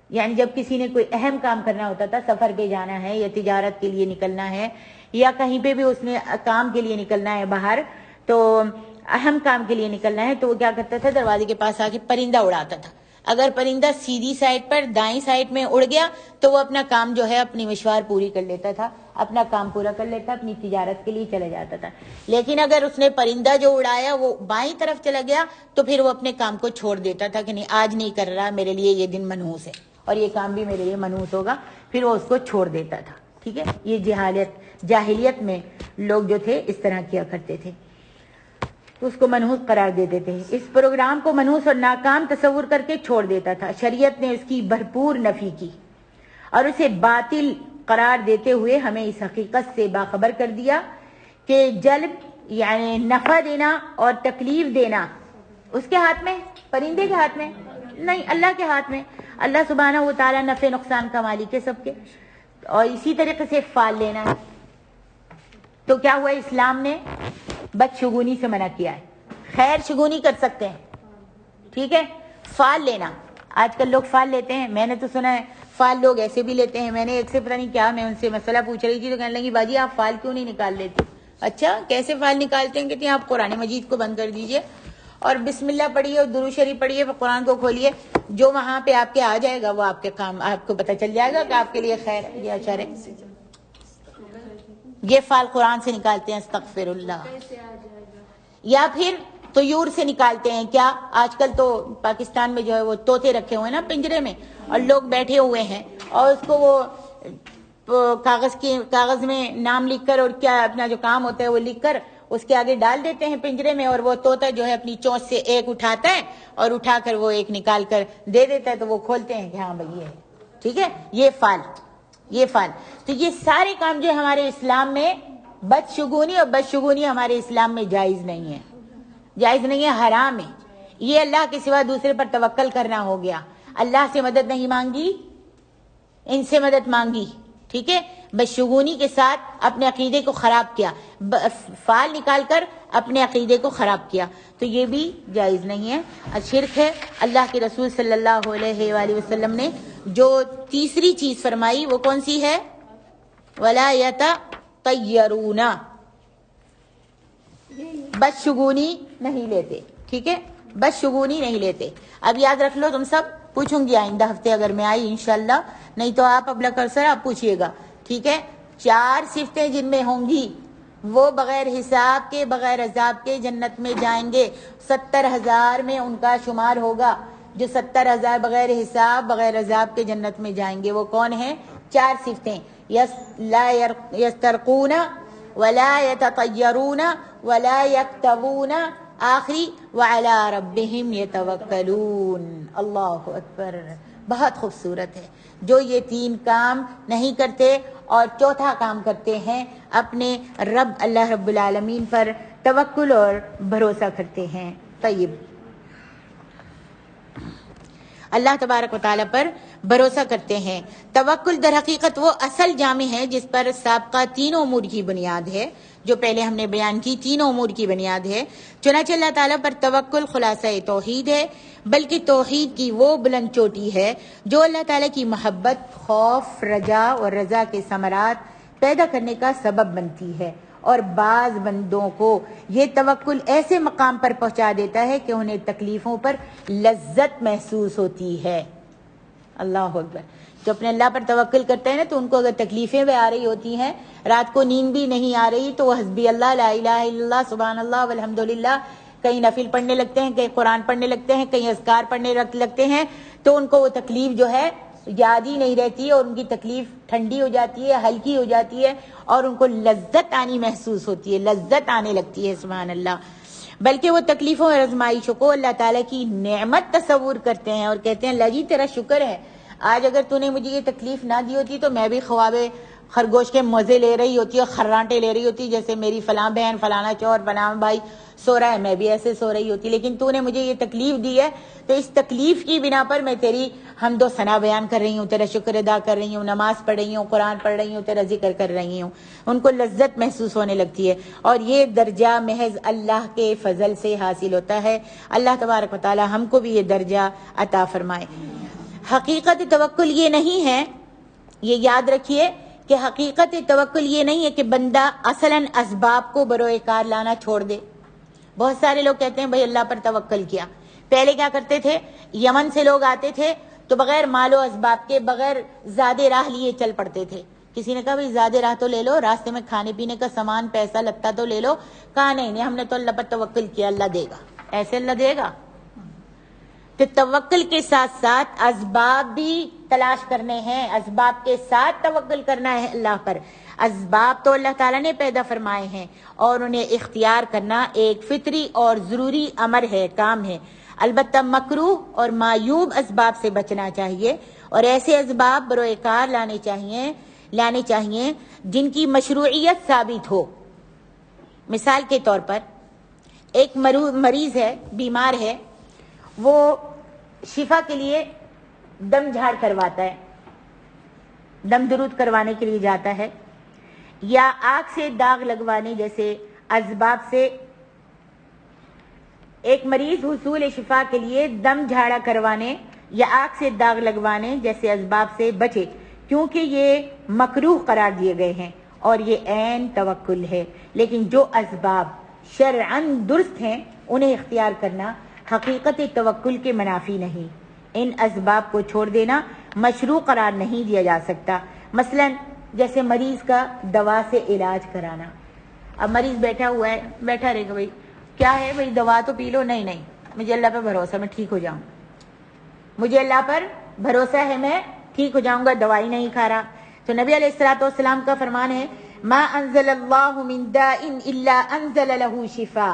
یعنی جب کسی نے کوئی اہم کام کرنا ہوتا تھا, سفر پہ جانا ہے یا تجارت کے لیے نکلنا ہے یا کہیں پہ بھی اس نے کام کے لیے نکلنا ہے باہر, تو اہم کام کے لیے نکلنا ہے, تو وہ کیا کرتا تھا, دروازے کے پاس آ کے پرندہ اڑاتا تھا. اگر پرندہ سیدھی سائڈ پر دائیں سائڈ میں اڑ گیا تو وہ اپنا کام جو ہے اپنی مشوار پوری کر لیتا تھا, اپنا کام پورا کر لیتا, اپنی تجارت کے لیے چلا جاتا تھا. لیکن اگر اس نے پرندہ جو اڑایا وہ بائیں طرف چلا گیا تو پھر وہ اپنے کام کو چھوڑ دیتا تھا کہ نہیں آج نہیں کر رہا, میرے لیے یہ دن منحوس ہے اور یہ کام بھی میرے لیے منحوس ہوگا, پھر وہ اس کو چھوڑ دیتا تھا. ٹھیک ہے. یہ جاہلیت میں لوگ جو تھے اس طرح کیا کرتے تھے, اس کو منحوس قرار دیتے تھے. اس پروگرام کو منحوس اور ناکام تصور کر کے چھوڑ دیتا تھا. شریعت نے اس کی بھرپور نفی کی اور اسے باطل قرار دیتے ہوئے ہمیں اس حقیقت سے باخبر کر دیا کہ جلب یعنی نفع دینا اور تکلیف دینا اس کے ہاتھ میں, پرندے کے ہاتھ میں نہیں, اللہ کے ہاتھ میں. اللہ سبحانہ و تعالی نفع نقصان کا مالک ہے سب کے. اور اسی طریقے سے فال لینا ہے. تو کیا ہوا, اسلام نے بدشگونی سے منع کیا ہے. خیر شگونی کر سکتے ہیں, ٹھیک ہے. فال لینا, آج کل لوگ فال لیتے ہیں, میں نے تو سنا ہے فال لوگ ایسے بھی لیتے ہیں. میں نے ایک سے پتہ نہیں کیا, میں ان سے مسئلہ پوچھ رہی تھی تو کہنے لگی باجی آپ فال کیوں نہیں نکال لیتے. اچھا کیسے فال نکالتے ہیں؟ کہتے ہیں آپ قرآن مجید کو بند کر دیجئے اور بسم اللہ پڑھیے اور درود شریف پڑھیے, قرآن کو کھولیے, جو وہاں پہ آپ کے آ جائے گا وہ آپ کے کام, آپ کو پتہ چل جائے گا کہ آپ کے لیے خیر ہے یا شر ہے. یہ فال قرآن سے نکالتے ہیں, استغفر اللہ. یا پھر طیور سے نکالتے ہیں. کیا آج کل تو پاکستان میں جو ہے وہ طوطے رکھے ہوئے ہیں نا پنجرے میں, اور لوگ بیٹھے ہوئے ہیں اور اس کو وہ کاغذ میں نام لکھ کر اور کیا اپنا جو کام ہوتا ہے وہ لکھ کر اس کے آگے ڈال دیتے ہیں پنجرے میں, اور وہ طوطا جو ہے اپنی چونچ سے ایک اٹھاتا ہے اور اٹھا کر وہ ایک نکال کر دے دیتا ہے, تو وہ کھولتے ہیں کہ ہاں بھائی یہ ہے. ٹھیک ہے. یہ فال. تو یہ سارے کام جو ہمارے اسلام میں بدشگونی, اور بدشگونی ہمارے اسلام میں جائز نہیں ہے, جائز نہیں ہے, حرام ہے. یہ اللہ کے سوا دوسرے پر توکل کرنا ہو گیا. اللہ سے مدد نہیں مانگی, ان سے مدد مانگی. ٹھیک ہے. بدشگونی کے ساتھ اپنے عقیدے کو خراب کیا, فال نکال کر اپنے عقیدے کو خراب کیا, تو یہ بھی جائز نہیں ہے, شرک ہے. اللہ کے رسول صلی اللہ علیہ وآلہ وسلم نے جو تیسری چیز فرمائی وہ کون سی ہے؟ وَلَا يَتَطَيَّرُونَ, بدشگونی نہیں لیتے. ٹھیک ہے. بدشگونی نہیں لیتے. اب یاد رکھ لو تم سب, پوچھوں گی آئندہ ہفتے اگر میں آئی انشاءاللہ, نہیں تو آپ ابلا کرسر آپ پوچھئے گا. ٹھیک ہے. 4 صفتیں جن میں ہوں گی وہ بغیر حساب کے بغیر عذاب کے جنت میں جائیں گے. 70,000 میں ان کا شمار ہوگا جو 70,000 بغیر حساب بغیر عذاب کے جنت میں جائیں گے. وہ کون ہیں؟ 4 صفتیں. لا یسترقون ولا یتطیرون ولا یکتوون, آخری وعلی ربہم یتوکلون. اللہ اکبر. بہت خوبصورت ہے. جو یہ 3 کام نہیں کرتے اور چوتھا کام کرتے ہیں, اپنے رب اللہ رب العالمین پر توکل اور بھروسہ کرتے ہیں. طیب, اللہ تبارک و تعالیٰ پر بھروسہ کرتے ہیں. توکل در حقیقت وہ اصل جامع ہے جس پر سابقہ 3 امور کی بنیاد ہے, جو پہلے ہم نے بیان کی 3 امور کی بنیاد ہے. چنانچہ اللہ تعالیٰ پر توکل خلاصہ توحید ہے, بلکہ توحید کی وہ بلند چوٹی ہے جو اللہ تعالیٰ کی محبت, خوف, رجا اور رضا کے ثمرات پیدا کرنے کا سبب بنتی ہے. اور بعض بندوں کو یہ توکل ایسے مقام پر پہنچا دیتا ہے کہ انہیں تکلیفوں پر لذت محسوس ہوتی ہے. اللہ اکبر. جو اپنے اللہ پر توکل کرتے ہیں نا, تو ان کو اگر تکلیفیں بھی آ رہی ہوتی ہیں, رات کو نیند بھی نہیں آ رہی, تو وہ حسبی اللہ, لا الہ الا اللہ, سبحان اللہ, والحمدللہ, کہیں نفل پڑھنے لگتے ہیں, کہیں قرآن پڑھنے لگتے ہیں, کہیں اذکار پڑھنے لگتے ہیں, تو ان کو وہ تکلیف جو ہے یاد ہی نہیں رہتی ہے، اور ان کی تکلیف ٹھنڈی ہو جاتی ہے، ہلکی ہو جاتی ہے، اور ان کو لذت آنی محسوس ہوتی ہے، لذت آنے لگتی ہے، سبحان اللہ۔ بلکہ وہ تکلیفوں اور آزمائشوں کو اللہ تعالیٰ کی نعمت تصور کرتے ہیں اور کہتے ہیں اللہ جی تیرا شکر ہے، آج اگر تو نے مجھے یہ تکلیف نہ دی ہوتی تو میں بھی خواب خرگوش کے مزے لے رہی ہوتی اور خرانٹے لے رہی ہوتی، جیسے میری فلاں بہن، فلانا چور، فلاں بھائی سو رہا ہے، میں بھی ایسے سو رہی ہوتی، لیکن تو نے مجھے یہ تکلیف دی ہے تو اس تکلیف کی بنا پر میں تیری حمد و ثنا بیان کر رہی ہوں، تیرا شکر ادا کر رہی ہوں، نماز پڑھ رہی ہوں، قرآن پڑھ رہی ہوں، تیرا ذکر کر رہی ہوں۔ ان کو لذت محسوس ہونے لگتی ہے، اور یہ درجہ محض اللہ کے فضل سے حاصل ہوتا ہے۔ اللہ تبارک و تعالی ہم کو بھی یہ درجہ عطا فرمائے۔ حقیقت توکل یہ نہیں ہے، یہ یاد رکھیے کہ حقیقت توکل یہ نہیں ہے کہ بندہ اصلاً اسباب کو بروئے کار لانا چھوڑ دے۔ بہت سارے لوگ کہتے ہیں بھئی اللہ پر توکل کیا۔ پہلے کیا کرتے تھے، یمن سے لوگ آتے تھے تو بغیر مال و اسباب کے، بغیر زیادہ راہ لیے چل پڑتے تھے۔ کسی نے کہا بھئی زیادہ راہ تو لے لو، راستے میں کھانے پینے کا سامان، پیسہ لگتا تو لے لو۔ کہا نہیں، ہم نے تو اللہ پر توکل کیا، اللہ دے گا۔ ایسے اللہ دے گا؟ تو توکل کے ساتھ ساتھ اسباب بھی تلاش کرنے ہیں، اسباب کے ساتھ توکل کرنا ہے اللہ پر۔ اسباب تو اللہ تعالیٰ نے پیدا فرمائے ہیں اور انہیں اختیار کرنا ایک فطری اور ضروری امر ہے، کام ہے۔ البتہ مکروہ اور معیوب اسباب سے بچنا چاہیے، اور ایسے اسباب بروئے کار لانے چاہیے جن کی مشروعیت ثابت ہو۔ مثال کے طور پر ایک مریض ہے، بیمار ہے، وہ شفا کے لیے دم جھاڑ کرواتا ہے، دم درود کروانے کے لیے جاتا ہے، یا آنکھ سے داغ لگوانے جیسے اسباب سے ایک مریض حصول شفا کے لیے دم جھاڑا کروانے یا آنکھ سے داغ لگوانے جیسے اسباب سے بچے، کیونکہ یہ مکروہ قرار دیے گئے ہیں اور یہ عین توکل ہے۔ لیکن جو اسباب شرعاً درست ہیں انہیں اختیار کرنا حقیقت توکل کے منافی نہیں۔ ان اسباب کو چھوڑ دینا مشروع قرار نہیں دیا جا سکتا۔ مثلا جیسے مریض کا دوا سے علاج کرانا۔ اب مریض بیٹھا ہوا ہے، بیٹھا رہے گا، بھائی کیا ہے بھائی دوا تو پی لو، نہیں مجھے اللہ پہ بھروسہ، میں ٹھیک ہو جاؤں، مجھے اللہ پر بھروسہ ہے، میں ٹھیک ہو جاؤں گا، دوائی نہیں کھا رہا۔ تو نبی علیہ الصلوۃ والسلام کا فرمان ہے ما انزل اللہ من داء الا انزل له شفاء،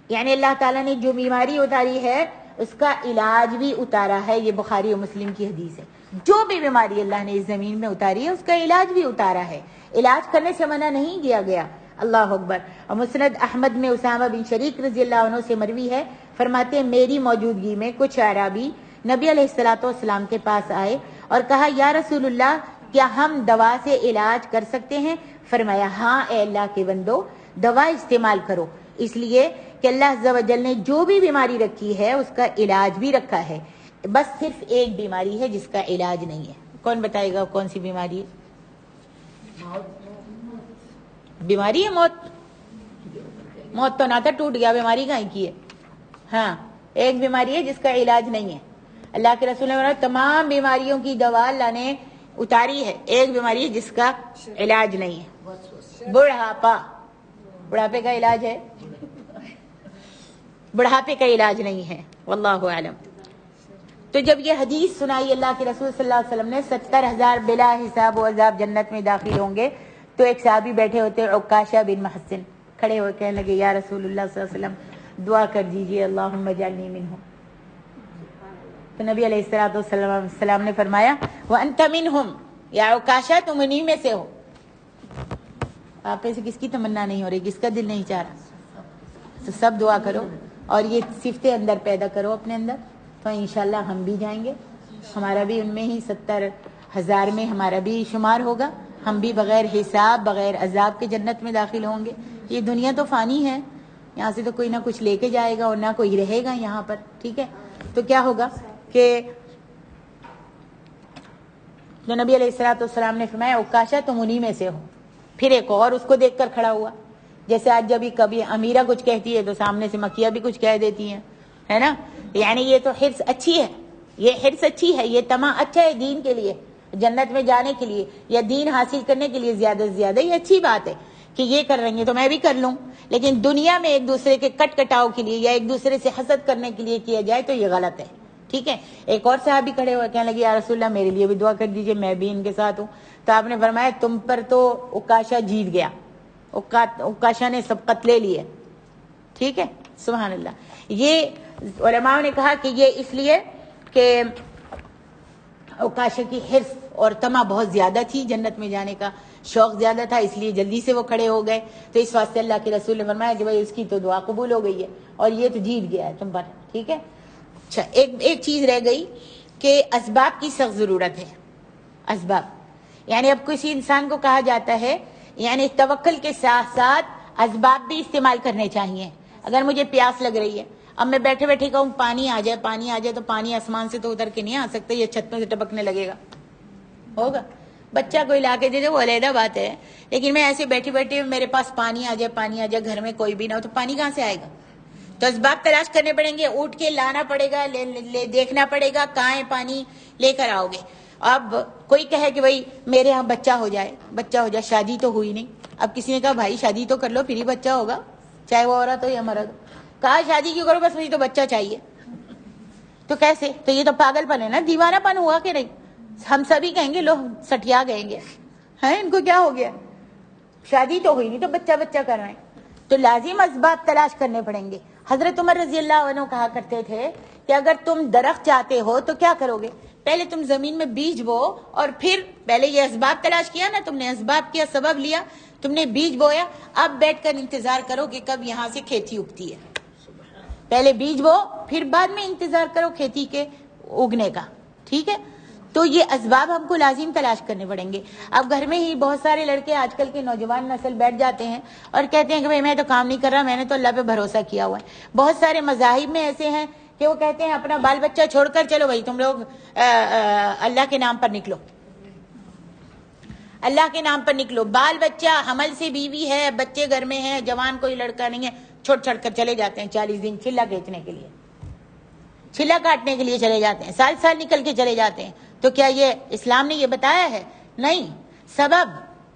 یعنی اللہ تعالیٰ نے جو بیماری اتاری ہے اس کا علاج بھی اتارا ہے۔ یہ بخاری و مسلم کی حدیث ہے۔ جو بھی بیماری اللہ نے اس زمین میں اتاری ہے اس کا علاج بھی اتارا ہے، علاج کرنے سے منع نہیں کیا گیا۔ اللہ اکبر۔ اور مسند احمد میں اسامہ بن شریک رضی اللہ عنہ سے مروی ہے، فرماتے ہیں میری موجودگی میں کچھ اعرابی نبی علیہ الصلوۃ والسلام کے پاس آئے اور کہا یا رسول اللہ کیا ہم دوا سے علاج کر سکتے ہیں؟ فرمایا ہاں اے اللہ کے بندو، دوا استعمال کرو، اس لیے کہ اللہ عز و جل نے جو بھی بیماری رکھی ہے اس کا علاج بھی رکھا ہے، بس صرف ایک بیماری ہے جس کا علاج نہیں ہے۔ کون بتائے گا کون سی بیماری ہے؟ بیماری ہے موت؟ موت تو نہ تھا، ٹوٹ گیا، بیماری کہیں کی ہے؟ ہاں، ایک بیماری ہے جس کا علاج نہیں ہے۔ اللہ کے رسول نے فرمایا تمام بیماریوں کی دوا اللہ نے اتاری ہے، ایک بیماری ہے جس کا علاج نہیں ہے، بڑھاپا۔ بڑھاپے کا علاج ہے؟ بڑھاپے کا علاج نہیں ہے، واللہ اعلم۔ تو جب یہ حدیث سنائی اللہ کے رسول صلی اللہ علیہ وسلم نے 70,000 بلا حساب و عذاب جنت میں داخل ہوں گے، تو ایک صحابی بیٹھے ہوتے عکاشہ بن محسن کھڑے ہوئے کہنے لگے یا رسول اللہ صلی اللہ علیہ وسلم دعا کر دیجئے اللہم اجعلنی منہم۔ تو نبی علیہ السلام نے فرمایا وَأَنْتَ مِنْهُمْ، یا عکاشہ تم انہی میں سے ہو۔ آپ میں سے کس کی تمنا نہیں ہو رہی، کس کا دل نہیں چاہ رہا؟ تو سب دعا کرو اور یہ صفتیں اندر پیدا کرو اپنے اندر، تو انشاءاللہ ہم بھی جائیں گے، ہمارا بھی ان میں ہی 70,000 میں ہمارا بھی شمار ہوگا، ہم بھی بغیر حساب بغیر عذاب کے جنت میں داخل ہوں گے۔ یہ دنیا تو فانی ہے، یہاں سے تو کوئی نہ کچھ لے کے جائے گا اور نہ کوئی رہے گا یہاں پر، ٹھیک ہے؟ تو کیا ہوگا کہ جو نبی علیہ السلام نے فرمایا عکاشہ تم انہی میں سے ہو۔ پھر ایک اور اس کو دیکھ کر کھڑا ہوا، جیسے آج جب کبھی امیرہ کچھ کہتی ہے تو سامنے سے مکیہ بھی کچھ کہہ دیتی ہیں، ہے نا؟ یعنی یہ تو حرص اچھی ہے، یہ حرص اچھی ہے، یہ طمع اچھا ہے دین کے لیے، جنت میں جانے کے لیے یا دین حاصل کرنے کے لیے زیادہ سے زیادہ یہ اچھی بات ہے کہ یہ کر رہی ہیں تو میں بھی کر لوں۔ لیکن دنیا میں ایک دوسرے کے کٹ کٹاؤ کے لیے یا ایک دوسرے سے حسد کرنے کے لیے کیا جائے تو یہ غلط ہے، ٹھیک ہے. ایک اور صحابی کھڑے ہوئے کہنے لگے یا رسول اللہ میرے لیے بھی دعا کر دیجئے, میں بھی ان کے ساتھ ہوں. تو آپ نے فرمایا تم پر تو عکاشہ جیت گیا, عکاشہ نے سبقت لے لی ہے. ٹھیک ہے, سبحان اللہ. یہ علماء نے کہا کہ یہ اس لیے کہ عکاشہ کی حرص اور طمع بہت زیادہ تھی, جنت میں جانے کا شوق زیادہ تھا, اس لیے جلدی سے وہ کھڑے ہو گئے. تو اس واسطے اللہ کے رسول نے فرمایا کہ بھائی اس کی تو دعا قبول ہو گئی ہے اور یہ تو جیت گیا ہے تم پر. ٹھیک ہے. اچھا, ایک چیز رہ گئی کہ اسباب کی سخت ضرورت ہے. اسباب یعنی اب کسی انسان کو کہا جاتا ہے یعنی توکل کے ساتھ ساتھ اسباب بھی استعمال کرنے چاہیے. اگر مجھے پیاس لگ رہی ہے, اب میں بیٹھے بیٹھے کہوں پانی آ جائے تو پانی آسمان سے تو اتر کے نہیں آ سکتا, یہ چھت میں سے ٹپکنے لگے گا, ہوگا. بچہ کوئی لا کے دے دے وہ علیحدہ بات ہے, لیکن میں ایسے بیٹھی بیٹھی میرے پاس پانی آ جائے, گھر میں کوئی بھی نہ ہو تو پانی کہاں سے آئے گا؟ تو اسباب تلاش کرنے پڑیں گے, اٹھ کے لانا پڑے گا, دیکھنا پڑے گا کہاں ہے پانی, لے کر آؤ گے. اب کوئی کہے کہ بھائی میرے ہاں بچہ ہو جائے, شادی تو ہوئی نہیں. اب کسی نے کہا بھائی شادی تو کر لو پھر ہی بچہ ہوگا, چاہے وہ عورت ہو یا مرد. کہا شادی کیوں کرو, بس مجھے تو بچہ چاہیے. تو کیسے؟ تو یہ تو پاگل پن ہے نا, دیوانہ پن ہوا کہ نہیں؟ ہم سبھی کہیں گے لو سٹیا گئیں گے, ہیں ان کو کیا ہو گیا, شادی تو ہوئی نہیں تو بچہ کر رہے ہیں. تو لازم اسباب تلاش کرنے پڑیں گے. حضرت عمر رضی اللہ عنہ کہا کرتے تھے کہ اگر تم درخت چاہتے ہو تو کیا کرو گے, پہلے تم زمین میں بیج بو اور پھر پہلے یہ اسباب تلاش کیا نا, تم نے اسباب کیا, سبب لیا, تم نے بیج بویا, اب بیٹھ کر انتظار کرو کہ کب یہاں سے کھیتی اگتی ہے. پہلے بیج بو پھر بعد میں انتظار کرو کھیتی کے اگنے کا. ٹھیک ہے. تو یہ اسباب ہم کو لازم تلاش کرنے پڑیں گے. اب گھر میں ہی بہت سارے لڑکے آج کل کے نوجوان نسل بیٹھ جاتے ہیں اور کہتے ہیں کہ بھئی میں تو کام نہیں کر رہا, میں نے تو اللہ پہ بھروسہ کیا ہوا ہے. بہت سارے مذاہب میں ایسے ہیں کہ وہ کہتے ہیں اپنا بال بچہ چھوڑ کر چلو بھائی تم لوگ اللہ کے نام پر نکلو, اللہ کے نام پر نکلو. بال بچہ حمل سے بیوی ہے, بچے گھر میں ہیں, جوان کوئی لڑکا نہیں ہے, چھوڑ چھڑ کر چلے جاتے ہیں 40 دن چلا کھینچنے کے لیے, چلا کاٹنے کے لیے چلے جاتے ہیں, سال نکل کے چلے جاتے ہیں. تو کیا یہ اسلام نے یہ بتایا ہے؟ نہیں. سبب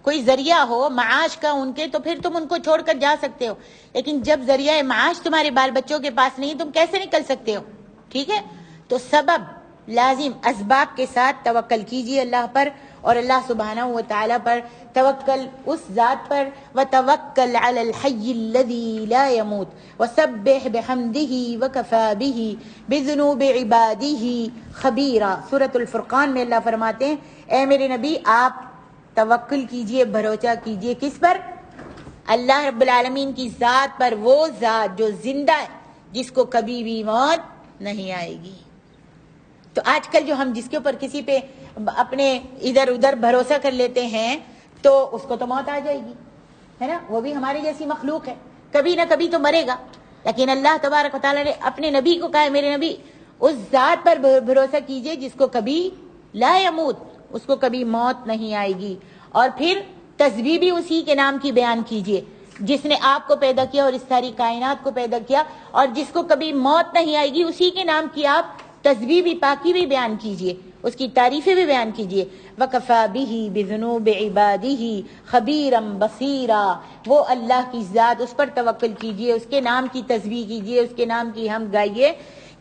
کوئی ذریعہ ہو معاش کا ان کے تو پھر تم ان کو چھوڑ کر جا سکتے ہو, لیکن جب ذریعہ معاش تمہارے بال بچوں کے پاس نہیں تم کیسے نکل سکتے ہو؟ ٹھیک ہے. تو سبب لازم, اسباب کے ساتھ توکل کیجیے اللہ پر, اور اللہ سبحانہ و تعالی پر توکل اس ذات پر, وتوکل علی الحی الذی لا يموت وسبح بحمدہ وکفی بہ بذنوب عبادہ خبیرا. سورۃ الفرقان میں اللہ فرماتے ہیں اے میرے نبی آپ توکل کیجئے, بھروسہ کیجئے کس پر؟ اللہ رب العالمین کی ذات پر, وہ ذات جو زندہ ہے جس کو کبھی بھی موت نہیں آئے گی. تو آج کل جو ہم جس کے اوپر کسی پہ اپنے ادھر ادھر بھروسہ کر لیتے ہیں تو اس کو تو موت آ جائے گی, ہے نا, وہ بھی ہماری جیسی مخلوق ہے, کبھی نہ کبھی تو مرے گا. لیکن اللہ تبارک و تعالیٰ نے اپنے نبی کو کہا ہے میرے نبی اس ذات پر بھروسہ کیجئے جس کو کبھی لا یموت, اس کو کبھی موت نہیں آئے گی. اور پھر تسبیح بھی اسی کے نام کی بیان کیجئے جس نے آپ کو پیدا کیا اور اس ساری کائنات کو پیدا کیا, اور جس کو کبھی موت نہیں آئے گی اسی کے نام کی آپ تسبیح بھی, پاکی بھی بیان کیجئے, اس کی تعریفیں بھی بیان کیجئے. وَكَفَى بِهِ بِذُنُوبِ عِبَادِهِ خَبِيرًا بَصِيرًا. وہ اللہ کی ذات, اس پر توکل کیجئے, اس کے نام کی تسبیح کیجئے, اس کے نام کی حمد گائیے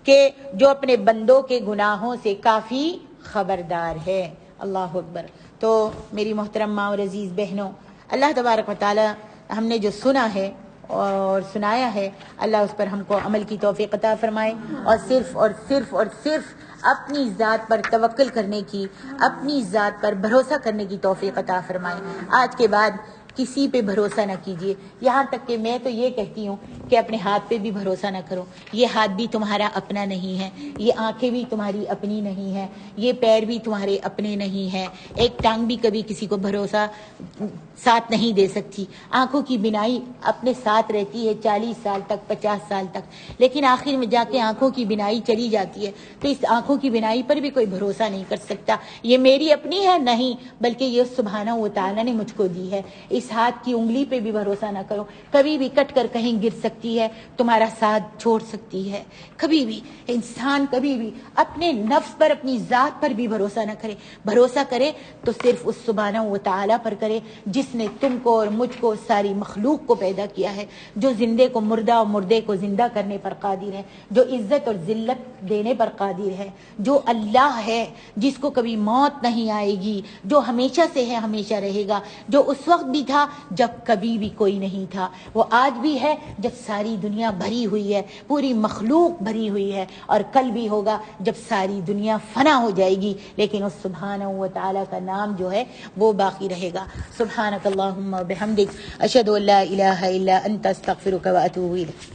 کہ جو اپنے بندوں کے گناہوں سے کافی خبردار ہے. اللہ اکبر. تو میری محترم ماں اور عزیز بہنوں, اللہ تبارک و تعالی ہم نے جو سنا ہے اور سنایا ہے, اللہ اس پر ہم کو عمل کی توفیق عطا فرمائے, اور صرف اپنی ذات پر توکل کرنے کی, اپنی ذات پر بھروسہ کرنے کی توفیق عطا فرمائے. آج کے بعد کسی پہ بھروسہ نہ کیجیے, یہاں تک کہ میں تو یہ کہتی ہوں کہ اپنے ہاتھ پہ بھی بھروسہ نہ کرو. یہ ہاتھ بھی تمہارا اپنا نہیں ہے, یہ آنکھیں بھی تمہاری اپنی نہیں ہیں, یہ پیر بھی تمہارے اپنے نہیں ہیں, ایک ٹانگ بھی کبھی کسی کو بھروسہ ساتھ نہیں دے سکتی. آنکھوں کی بینائی اپنے ساتھ رہتی ہے 40 سال تک, 50 سال تک, لیکن آخر میں جا کے آنکھوں کی بینائی چلی جاتی ہے. تو اس آنکھوں کی بینائی پر بھی کوئی بھروسہ نہیں کر سکتا. یہ میری اپنی ہے نہیں, بلکہ یہ سبحانہ و تعالیٰ نے مجھ کو دی ہے. اس ہاتھ کی انگلی پہ بھی بھروسہ نہ کرو, کبھی بھی کٹ کر کہیں گر سکتی ہے, تمہارا ساتھ چھوڑ سکتی ہے. کبھی بھی انسان کبھی بھی اپنے نفس پر, اپنی ذات پر بھی بھروسہ نہ کرے. بھروسہ کرے تو صرف اس سبحانہ و تعالیٰ پر کرے جس جس نے تم کو اور مجھ کو ساری مخلوق کو پیدا کیا ہے، جو زندے کو مردہ اور مردے کو زندہ کرنے پر قادر ہے، جو عزت اور ذلت دینے پر قادر ہے، جو اللہ ہے جس کو کبھی موت نہیں آئے گی، جو ہمیشہ سے ہے ہمیشہ رہے گا، جو اس وقت بھی تھا جب کبھی بھی کوئی نہیں تھا، وہ آج بھی ہے جب ساری دنیا بھری ہوئی ہے، پوری مخلوق بھری ہوئی ہے، اور کل بھی ہوگا جب ساری دنیا فنا ہو جائے گی، لیکن اس سبحانہ و تعالی کا نام جو ہے وہ باقی رہے گا۔ سبحانک اللہم و بحمدک، اشہد ان لا الہ الا انت، استغفرک و اتوب الیک۔